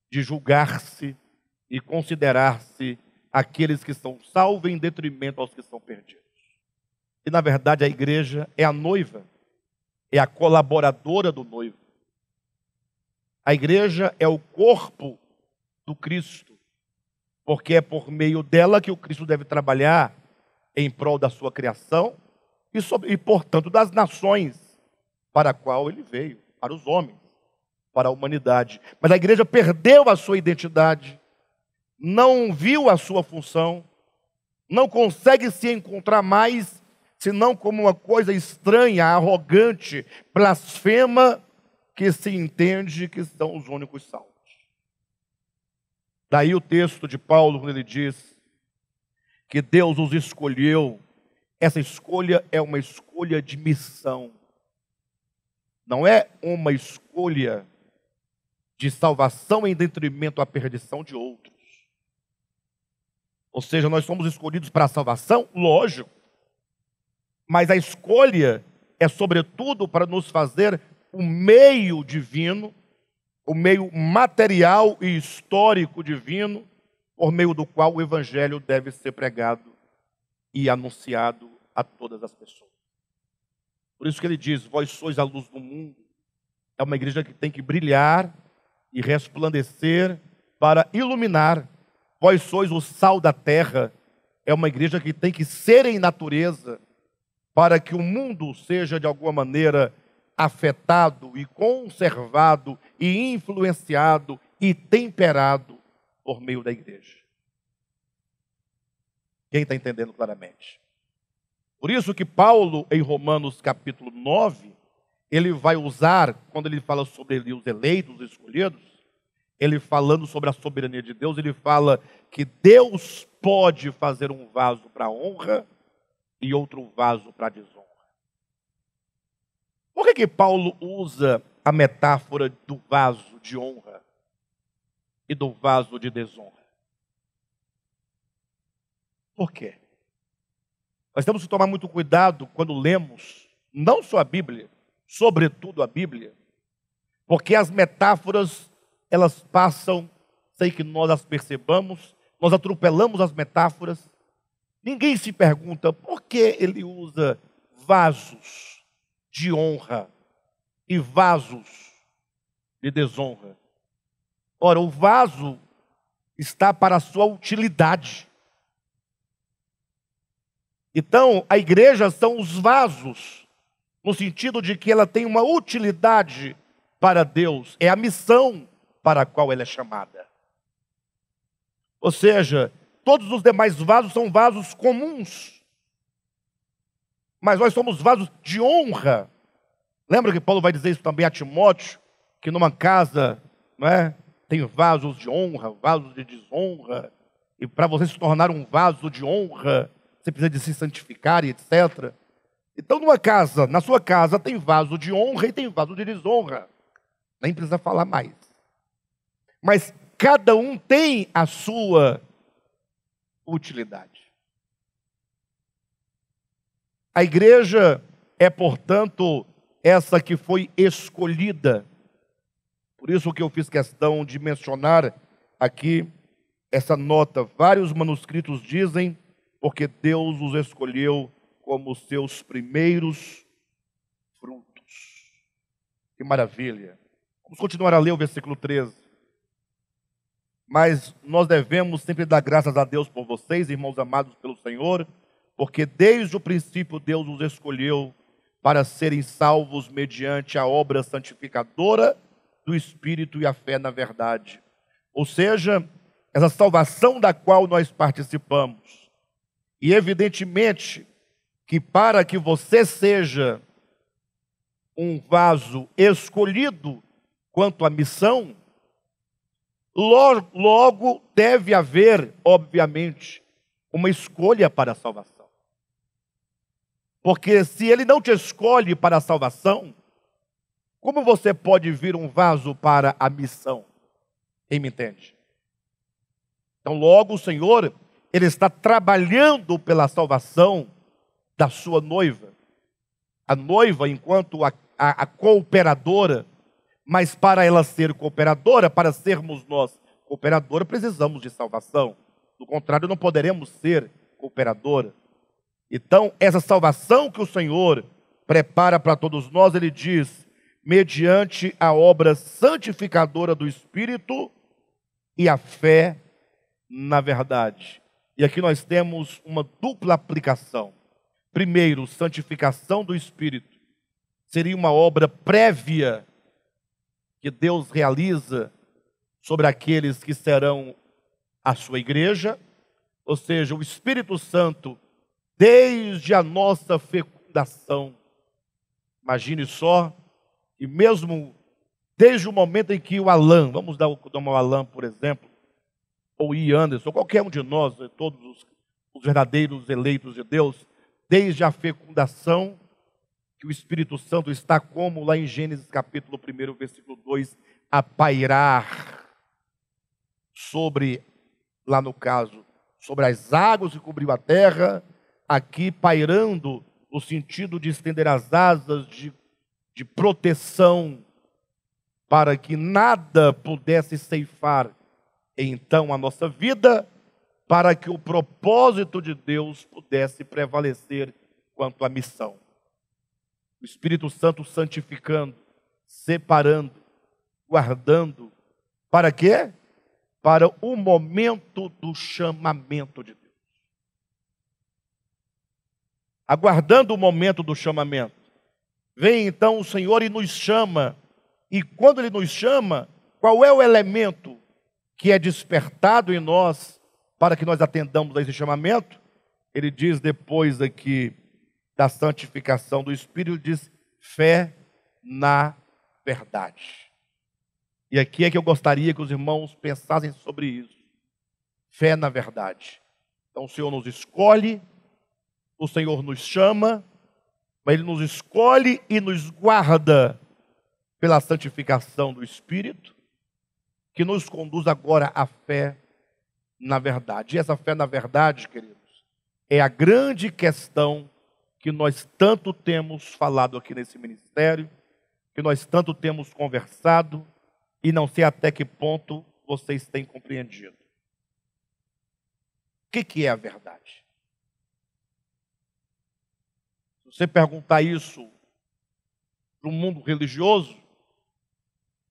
de julgar-se e considerar-se aqueles que são salvos em detrimento aos que são perdidos. E na verdade a igreja é a noiva, é a colaboradora do noivo. A igreja é o corpo do Cristo, porque é por meio dela que o Cristo deve trabalhar em prol da sua criação e portanto, das nações para a qual ele veio, para os homens, para a humanidade. Mas a igreja perdeu a sua identidade, não viu a sua função, não consegue se encontrar mais, senão como uma coisa estranha, arrogante, blasfema, que se entende que são os únicos salvos. Daí o texto de Paulo, quando ele diz que Deus os escolheu, essa escolha é uma escolha de missão. Não é uma escolha de salvação em detrimento à perdição de outros. Ou seja, nós somos escolhidos para a salvação, lógico. Mas a escolha é sobretudo para nos fazer o meio divino, o meio material e histórico divino, por meio do qual o evangelho deve ser pregado e anunciado a todas as pessoas. Por isso que ele diz, vós sois a luz do mundo. É uma igreja que tem que brilhar e resplandecer para iluminar. Vós sois o sal da terra. É uma igreja que tem que ser em natureza para que o mundo seja de alguma maneira afetado e conservado e influenciado e temperado por meio da igreja. Quem está entendendo claramente? Por isso que Paulo, em Romanos capítulo 9, ele vai usar, quando ele fala sobre os eleitos, os escolhidos, ele falando sobre a soberania de Deus, ele fala que Deus pode fazer um vaso para honra e outro vaso para desonra. Por que Paulo usa a metáfora do vaso de honra e do vaso de desonra? Por quê? Nós temos que tomar muito cuidado quando lemos, não só a Bíblia, sobretudo a Bíblia, porque as metáforas, elas passam sem que nós as percebamos, nós atropelamos as metáforas. Ninguém se pergunta por que ele usa vasos de honra e vasos de desonra. Ora, o vaso está para a sua utilidade. Então, a igreja são os vasos, no sentido de que ela tem uma utilidade para Deus. É a missão para a qual ela é chamada. Ou seja, todos os demais vasos são vasos comuns. Mas nós somos vasos de honra. Lembra que Paulo vai dizer isso também a Timóteo? Que numa casa, não é, tem vasos de honra, vasos de desonra. E para você se tornar um vaso de honra, você precisa de se santificar e etc. Então, numa casa, na sua casa, tem vaso de honra e tem vaso de desonra. Nem precisa falar mais. Mas cada um tem a sua utilidade. A igreja é, portanto, essa que foi escolhida. Por isso que eu fiz questão de mencionar aqui essa nota. Vários manuscritos dizem, porque Deus os escolheu como seus primeiros frutos. Que maravilha. Vamos continuar a ler o versículo 13. Mas nós devemos sempre dar graças a Deus por vocês, irmãos amados pelo Senhor, porque desde o princípio Deus os escolheu para serem salvos mediante a obra santificadora do Espírito e a fé na verdade. Ou seja, essa salvação da qual nós participamos. E evidentemente que para que você seja um vaso escolhido quanto à missão, logo deve haver, obviamente, uma escolha para a salvação. Porque se ele não te escolhe para a salvação, como você pode vir um vaso para a missão? Quem me entende? Então logo o Senhor, ele está trabalhando pela salvação da sua noiva. A noiva enquanto a cooperadora, mas para ela ser cooperadora, para sermos nós cooperadora, precisamos de salvação. Do contrário, não poderemos ser cooperadora. Então, essa salvação que o Senhor prepara para todos nós, ele diz, mediante a obra santificadora do Espírito e a fé na verdade. E aqui nós temos uma dupla aplicação. Primeiro, santificação do Espírito. Seria uma obra prévia que Deus realiza sobre aqueles que serão a sua igreja. Ou seja, o Espírito Santo, desde a nossa fecundação. Imagine só, e mesmo desde o momento em que o Alan, vamos dar o Alan, por exemplo, ou o Ian Anderson, qualquer um de nós, todos os verdadeiros eleitos de Deus, desde a fecundação, que o Espírito Santo está como lá em Gênesis capítulo 1, versículo 2, a pairar sobre, lá no caso, sobre as águas que cobriu a terra, aqui pairando no sentido de estender as asas de proteção, para que nada pudesse ceifar então a nossa vida, para que o propósito de Deus pudesse prevalecer quanto à missão. O Espírito Santo santificando, separando, guardando, para quê? Para o momento do chamamento de Deus. Aguardando o momento do chamamento. Vem então o Senhor e nos chama. E quando Ele nos chama, qual é o elemento que é despertado em nós para que nós atendamos a esse chamamento? Ele diz depois aqui da santificação do Espírito, ele diz fé na verdade. E aqui é que eu gostaria que os irmãos pensassem sobre isso. Fé na verdade. Então o Senhor nos escolhe, o Senhor nos chama, mas Ele nos escolhe e nos guarda pela santificação do Espírito, que nos conduz agora à fé na verdade. E essa fé na verdade, queridos, é a grande questão que nós tanto temos falado aqui nesse ministério, que nós tanto temos conversado, e não sei até que ponto vocês têm compreendido. O que é a verdade? Se você perguntar isso para o mundo religioso,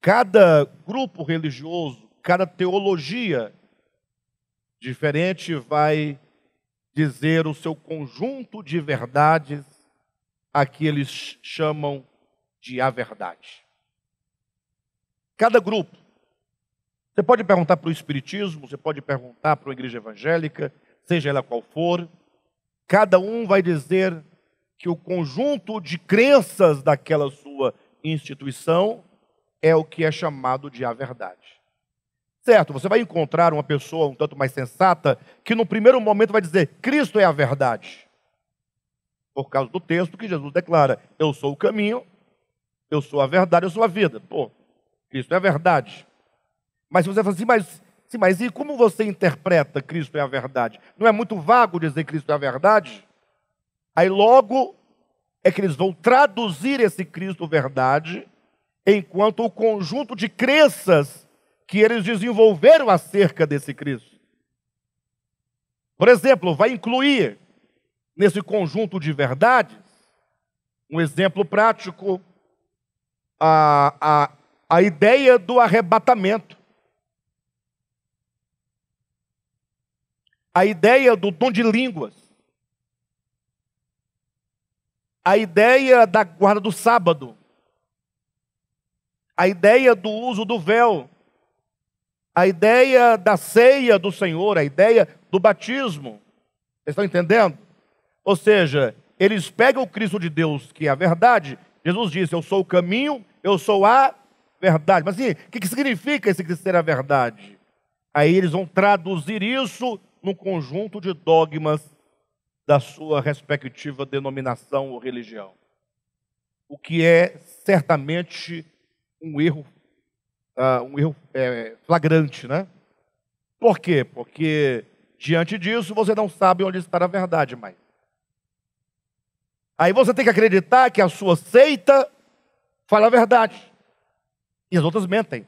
cada grupo religioso, cada teologia diferente vai dizer o seu conjunto de verdades, a que eles chamam de a verdade. Cada grupo. Você pode perguntar para o Espiritismo, você pode perguntar para a igreja evangélica, seja ela qual for, cada um vai dizer que o conjunto de crenças daquela sua instituição é o que é chamado de a verdade. Certo, você vai encontrar uma pessoa um tanto mais sensata que no primeiro momento vai dizer, Cristo é a verdade. Por causa do texto que Jesus declara, eu sou o caminho, eu sou a verdade, eu sou a vida. Pô, Cristo é a verdade. Mas se você fala assim, mas e como você interpreta Cristo é a verdade? Não é muito vago dizer Cristo é a verdade? Aí logo é que eles vão traduzir esse Cristo verdade enquanto o conjunto de crenças que eles desenvolveram acerca desse Cristo. Por exemplo, vai incluir nesse conjunto de verdades, um exemplo prático, a ideia do arrebatamento. A ideia do dom de línguas. A ideia da guarda do sábado. A ideia do uso do véu. A ideia da ceia do Senhor, a ideia do batismo. Vocês estão entendendo? Ou seja, eles pegam o Cristo de Deus, que é a verdade. Jesus disse, eu sou o caminho, eu sou a verdade. Mas assim, o que significa esse Cristo ser a verdade? Aí eles vão traduzir isso num conjunto de dogmas da sua respectiva denominação ou religião. O que é certamente um erro flagrante, né? Por quê? Porque diante disso você não sabe onde está a verdade mais. Aí você tem que acreditar que a sua seita fala a verdade. E as outras mentem.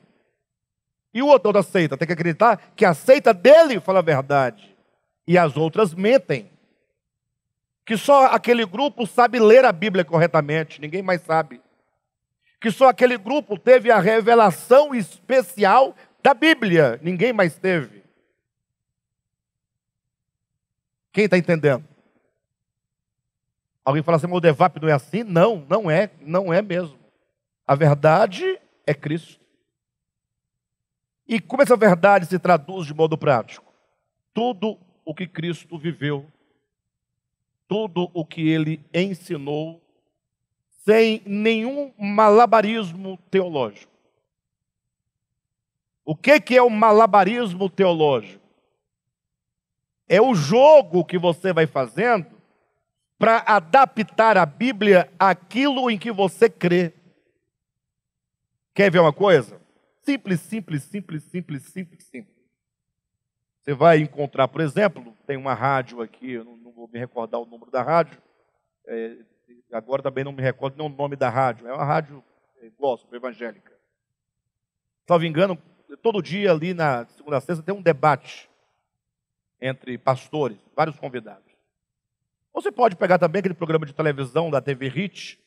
E o outro da seita tem que acreditar que a seita dele fala a verdade. E as outras mentem. Que só aquele grupo sabe ler a Bíblia corretamente, ninguém mais sabe. Que só aquele grupo teve a revelação especial da Bíblia, ninguém mais teve. Quem está entendendo? Alguém fala assim, o Devap não é assim? Não, não é mesmo. A verdade é Cristo. E como essa verdade se traduz de modo prático? Tudo o que Cristo viveu, tudo o que Ele ensinou, sem nenhum malabarismo teológico. O que é o malabarismo teológico? É o jogo que você vai fazendo para adaptar a Bíblia àquilo em que você crê. Quer ver uma coisa? Simples. Você vai encontrar, por exemplo, tem uma rádio aqui, eu não vou me recordar o número da rádio, agora também não me recordo nem o nome da rádio, é uma rádio gospel, evangélica. Salvo engano, todo dia ali na segunda a sexta tem um debate entre pastores, vários convidados. Você pode pegar também aquele programa de televisão da TV Hit,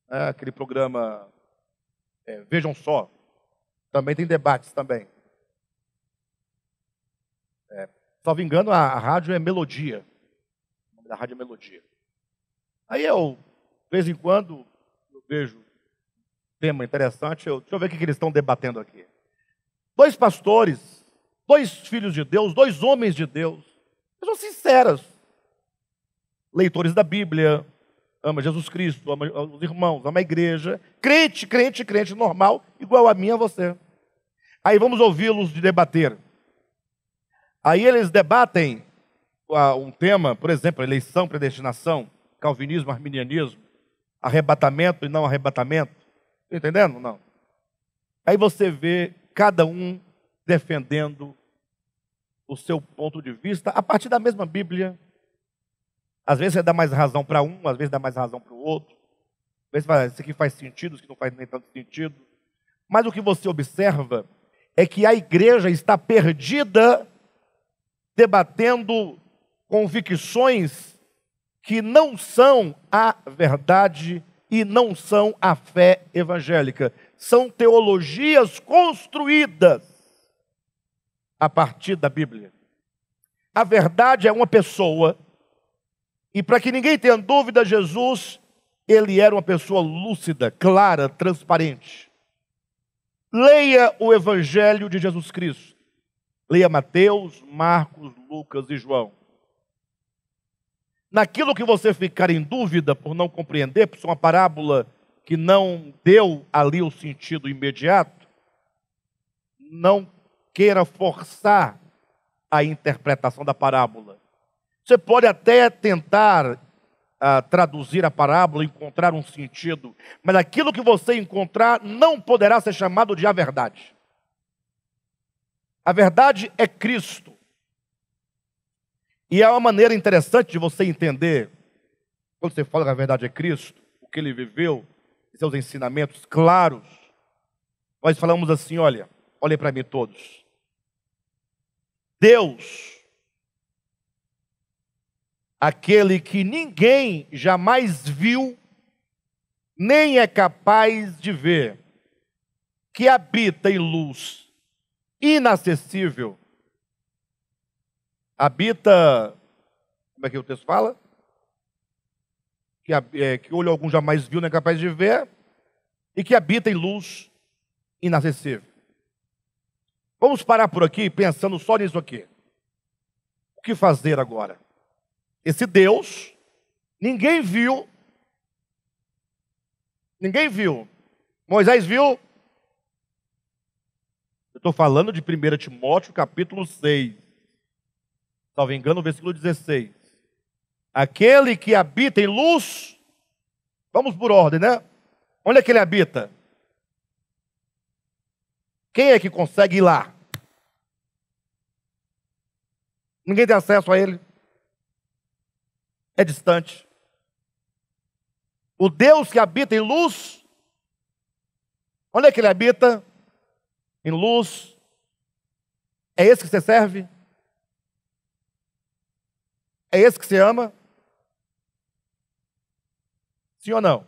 aquele programa Vejam Só, também tem debates também. Salvo engano, a rádio é Melodia. O nome da rádio é Melodia. Aí eu, de vez em quando, eu vejo um tema interessante. Deixa eu ver o que eles estão debatendo aqui. 2 pastores, 2 filhos de Deus, 2 homens de Deus, pessoas sinceras, leitores da Bíblia, ama Jesus Cristo, ama os irmãos, ama a igreja, crente normal, igual a mim e a você. Aí vamos ouvi-los debater. Aí eles debatem um tema, por exemplo, eleição, predestinação, calvinismo, arminianismo, arrebatamento e não arrebatamento. Está entendendo? Não. Aí você vê cada um defendendo o seu ponto de vista a partir da mesma Bíblia. Às vezes você dá mais razão para um, às vezes dá mais razão para o outro. Às vezes fala, isso aqui faz sentido, isso aqui não faz nem tanto sentido. Mas o que você observa é que a igreja está perdida debatendo convicções que não são a verdade e não são a fé evangélica. São teologias construídas a partir da Bíblia. A verdade é uma pessoa, e para que ninguém tenha dúvida, Jesus, ele era uma pessoa lúcida, clara, transparente. Leia o Evangelho de Jesus Cristo. Leia Mateus, Marcos, Lucas e João. Naquilo que você ficar em dúvida por não compreender, por ser uma parábola que não deu ali o sentido imediato, não queira forçar a interpretação da parábola. Você pode até tentar traduzir a parábola, encontrar um sentido, mas aquilo que você encontrar não poderá ser chamado de a verdade. A verdade é Cristo. E é uma maneira interessante de você entender, quando você fala que a verdade é Cristo, o que ele viveu, seus ensinamentos claros, nós falamos assim, olhem para mim todos. Deus, aquele que ninguém jamais viu, nem é capaz de ver, que habita em luz inacessível, habita, como é que o texto fala? Que olho algum jamais viu, nem é capaz de ver, e que habita em luz inacessível. Vamos parar por aqui, pensando só nisso aqui. O que fazer agora? Esse Deus, ninguém viu. Moisés viu? Eu estou falando de 1 Timóteo, capítulo 6. Salvo engano, versículo 16. Aquele que habita em luz, vamos por ordem, né? Onde é que ele habita? Quem é que consegue ir lá? Ninguém tem acesso a ele. É distante. O Deus que habita em luz, onde é que ele habita? Em luz. É esse que você serve? É esse que você ama? Sim ou não?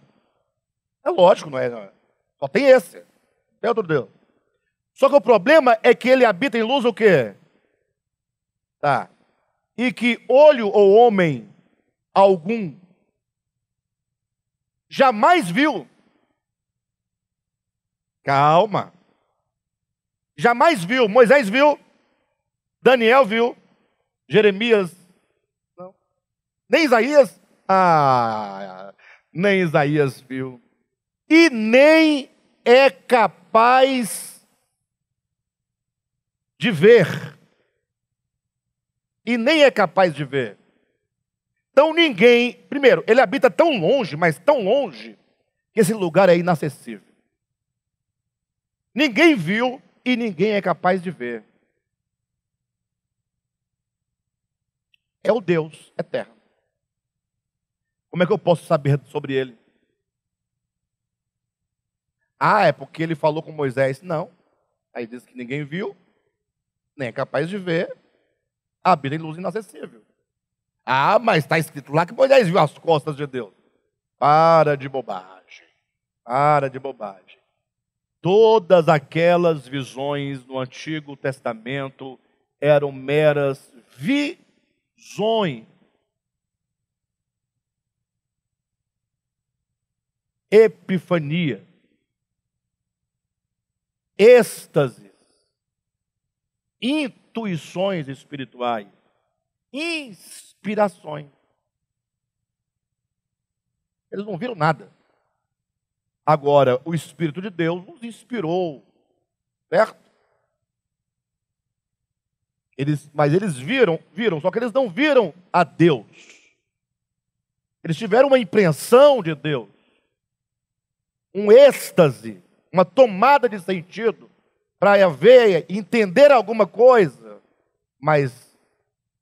É lógico, não é? Só tem esse. Não tem outro Deus. Só que o problema é que ele habita em luz o quê? Tá. E que olho ou homem algum jamais viu. Calma. Jamais viu. Moisés viu. Daniel viu. Jeremias. Não. Nem Isaías. Nem Isaías viu. E nem é capaz de ver. E nem é capaz de ver. Então ninguém, primeiro, ele habita tão longe, mas tão longe, que esse lugar é inacessível. Ninguém viu e ninguém é capaz de ver. É o Deus eterno. Como é que eu posso saber sobre ele? É porque ele falou com Moisés. Não. Aí diz que ninguém viu, nem é capaz de ver, habita em luz inacessível. Mas está escrito lá que Moisés viu as costas de Deus. Para de bobagem. Para de bobagem. Todas aquelas visões no Antigo Testamento eram meras visões. Epifania. Êxtases. Intuições espirituais. Inspirações. Eles não viram nada. Agora, o Espírito de Deus nos inspirou, certo? Mas eles viram, só que eles não viram a Deus. Eles tiveram uma impressão de Deus, um êxtase, uma tomada de sentido para ver, entender alguma coisa, mas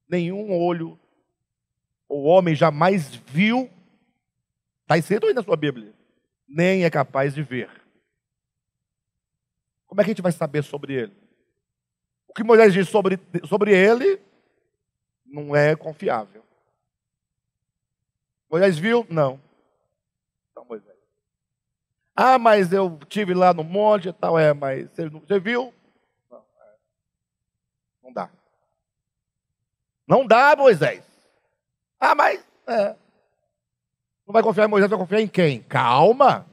nenhum olho ou homem jamais viu. Está escrito aí na sua Bíblia. Nem é capaz de ver. Como é que a gente vai saber sobre ele? O que Moisés diz sobre ele não é confiável. Moisés viu? Não. Então, Moisés. Mas eu estive lá no monte e tal. Mas você viu? Não. Não dá. Não dá, Moisés. Mas... Não vai confiar em Moisés, vai confiar em quem? Calma.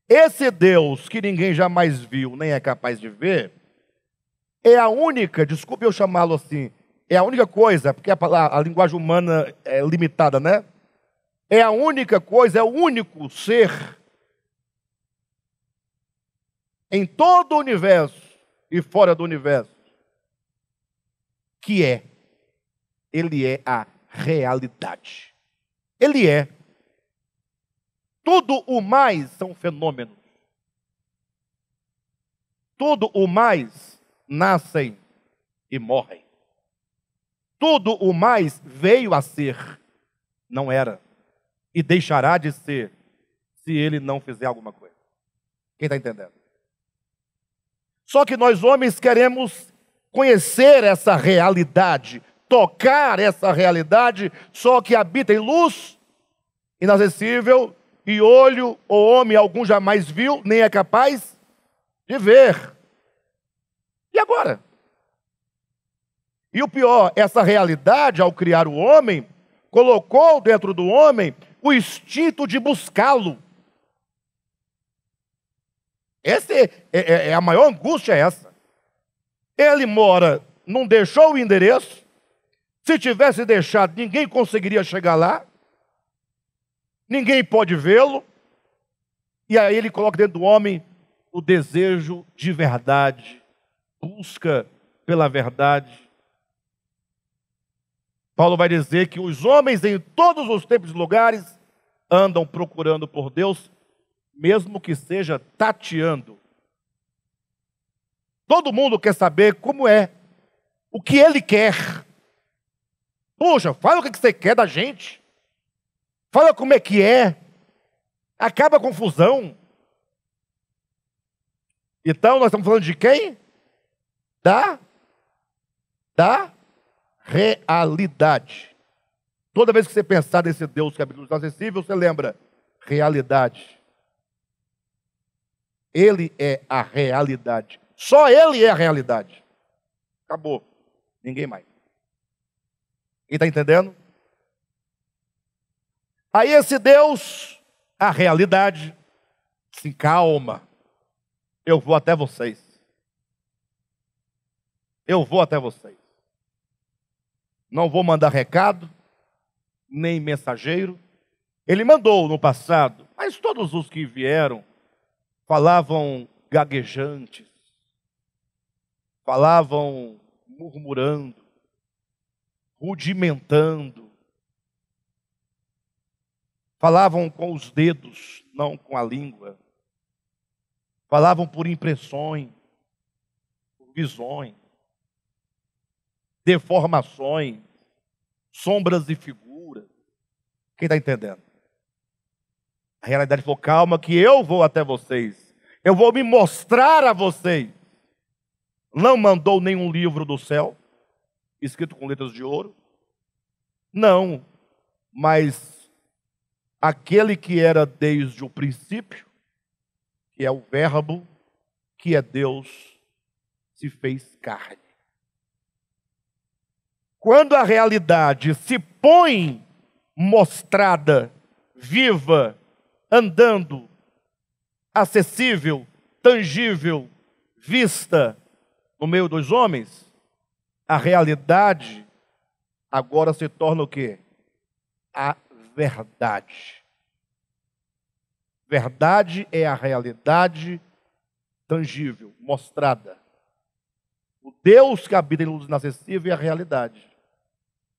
Esse Deus que ninguém jamais viu, nem é capaz de ver, é a única, desculpe eu chamá-lo assim, é a única coisa, porque a linguagem humana é limitada, né? É a única coisa, é o único ser em todo o universo e fora do universo que ele é a realidade. Ele é. Tudo o mais são fenômenos. Tudo o mais nascem e morrem. Tudo o mais veio a ser, não era, e deixará de ser, se ele não fizer alguma coisa. Quem está entendendo? Só que nós homens queremos conhecer essa realidade, tocar essa realidade, só que habita em luz inacessível, e olho ou homem algum jamais viu, nem é capaz de ver. E agora? E o pior, essa realidade, ao criar o homem, colocou dentro do homem o instinto de buscá-lo. Essa é a maior angústia, é essa. Ele mora, não deixou o endereço. Se tivesse deixado, ninguém conseguiria chegar lá. Ninguém pode vê-lo. E aí ele coloca dentro do homem o desejo de verdade, busca pela verdade. Paulo vai dizer que os homens em todos os tempos e lugares andam procurando por Deus, mesmo que seja tateando. Todo mundo quer saber como é, o que ele quer. Puxa, fala o que você quer da gente. Fala como é que é. Acaba a confusão. Então, nós estamos falando de quem? Da realidade. Toda vez que você pensar nesse Deus que é inacessível, você lembra realidade. Ele é a realidade. Só Ele é a realidade. Acabou. Ninguém mais. Quem está entendendo? Aí esse Deus, a realidade, se calma. Eu vou até vocês. Eu vou até vocês. Não vou mandar recado, nem mensageiro. Ele mandou no passado, mas todos os que vieram falavam gaguejantes, falavam murmurando, rudimentando, falavam com os dedos, não com a língua, falavam por impressões, por visões, deformações, sombras e figuras. Quem está entendendo? A realidade falou, calma que eu vou até vocês. Eu vou me mostrar a vocês. Não mandou nenhum livro do céu, escrito com letras de ouro. Não, mas aquele que era desde o princípio, que é o Verbo, que é Deus, se fez carne. Quando a realidade se põe mostrada, viva, andando, acessível, tangível, vista no meio dos homens, a realidade agora se torna o quê? A verdade. Verdade é a realidade tangível, mostrada. O Deus que habita em luz inacessível é a realidade.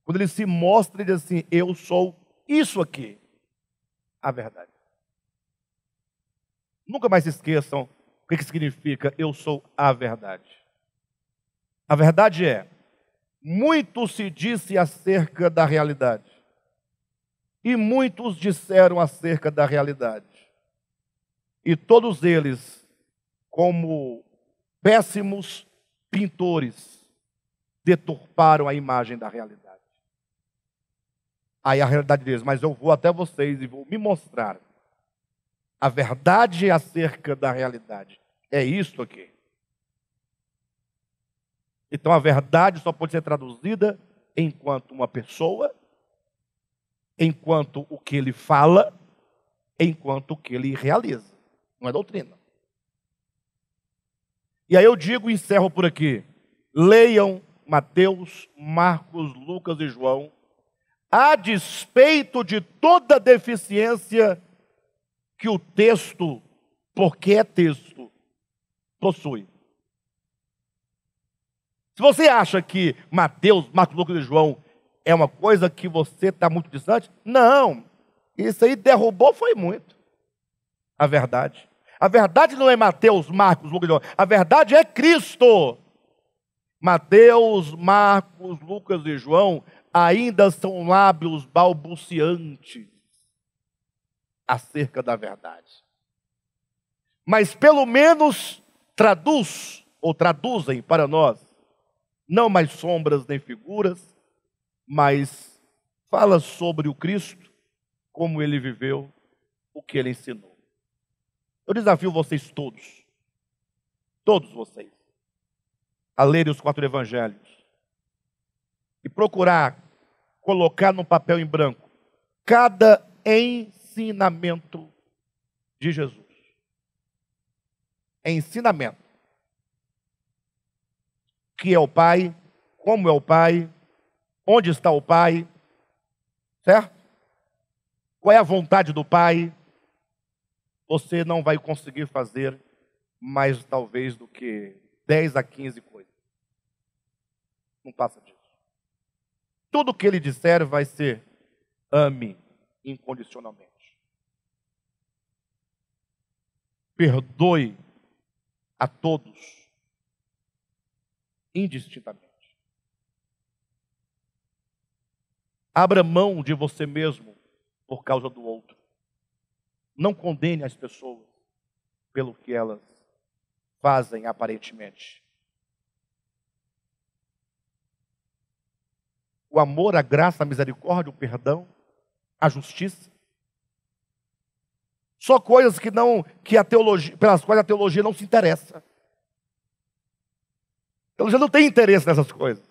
Quando ele se mostra, ele diz assim, eu sou isso aqui, a verdade. Nunca mais se esqueçam o que significa eu sou a verdade. A verdade é, muito se disse acerca da realidade. E muitos disseram acerca da realidade. E todos eles, como péssimos pintores, deturparam a imagem da realidade. Aí a realidade diz, mas eu vou até vocês e vou me mostrar a verdade acerca da realidade. É isso aqui. Então a verdade só pode ser traduzida enquanto uma pessoa, enquanto o que ele fala, enquanto o que ele realiza. Não é doutrina. E aí eu digo e encerro por aqui. Leiam Mateus, Marcos, Lucas e João, a despeito de toda deficiência que o texto, porque é texto, possui. Se você acha que Mateus, Marcos, Lucas e João é uma coisa que você está muito distante, não. Isso aí derrubou foi muito a verdade. A verdade não é Mateus, Marcos, Lucas e João. A verdade é Cristo. Mateus, Marcos, Lucas e João ainda são lábios balbuciantes acerca da verdade. Mas pelo menos traduzem para nós, não mais sombras nem figuras, mas fala sobre o Cristo, como ele viveu, o que ele ensinou. Eu desafio vocês todos vocês, a lerem os 4 evangelhos e procurar colocar no papel em branco cada ensinamento de Jesus. Ensinamento. O que é o Pai, como é o Pai, onde está o Pai, certo? Qual é a vontade do Pai? Você não vai conseguir fazer mais talvez do que 10 a 15 coisas. Não passa disso. Tudo que ele disser vai ser ame incondicionalmente. Perdoe a todos indistintamente. Abra mão de você mesmo por causa do outro. Não condene as pessoas pelo que elas fazem aparentemente. O amor, a graça, a misericórdia, o perdão, a justiça. Só coisas que a teologia, pelas quais a teologia não se interessa. Teologia não tem interesse nessas coisas.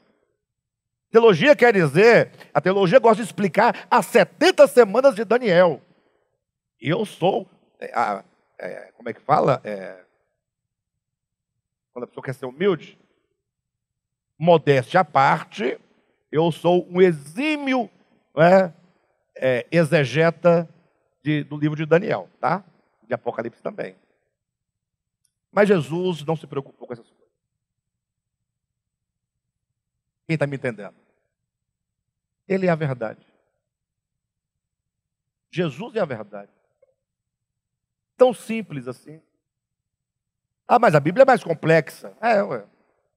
Teologia quer dizer, a teologia gosta de explicar as 70 semanas de Daniel. E eu sou, como é que fala? Quando a pessoa quer ser humilde, modéstia à parte, eu sou um exímio exegeta do livro de Daniel, tá? De Apocalipse também. Mas Jesus não se preocupou com essas coisas. Quem está me entendendo? Ele é a verdade. Jesus é a verdade. Tão simples assim. Ah, mas a Bíblia é mais complexa. Ué.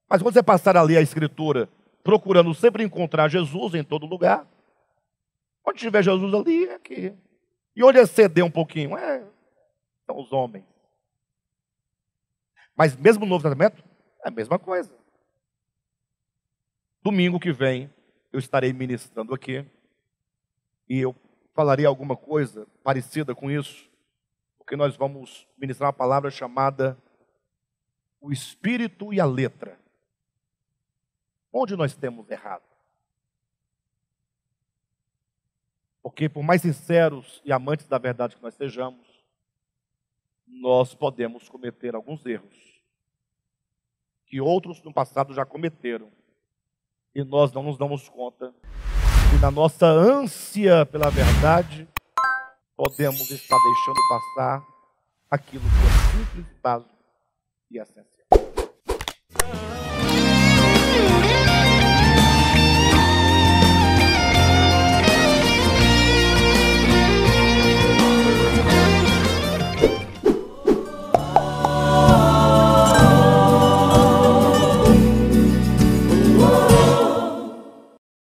Mas quando você passar a ler a Escritura, procurando sempre encontrar Jesus em todo lugar, onde tiver Jesus ali, é aqui. E onde exceder um pouquinho, são os homens. Mas mesmo no Novo Testamento, é a mesma coisa. Domingo que vem, eu estarei ministrando aqui, e eu falarei alguma coisa parecida com isso, porque nós vamos ministrar uma palavra chamada o Espírito e a Letra. Onde nós temos errado? Porque por mais sinceros e amantes da verdade que nós sejamos, nós podemos cometer alguns erros que outros no passado já cometeram. E nós não nos damos conta que na nossa ânsia pela verdade, podemos estar deixando passar aquilo que é simples, básico e essencial.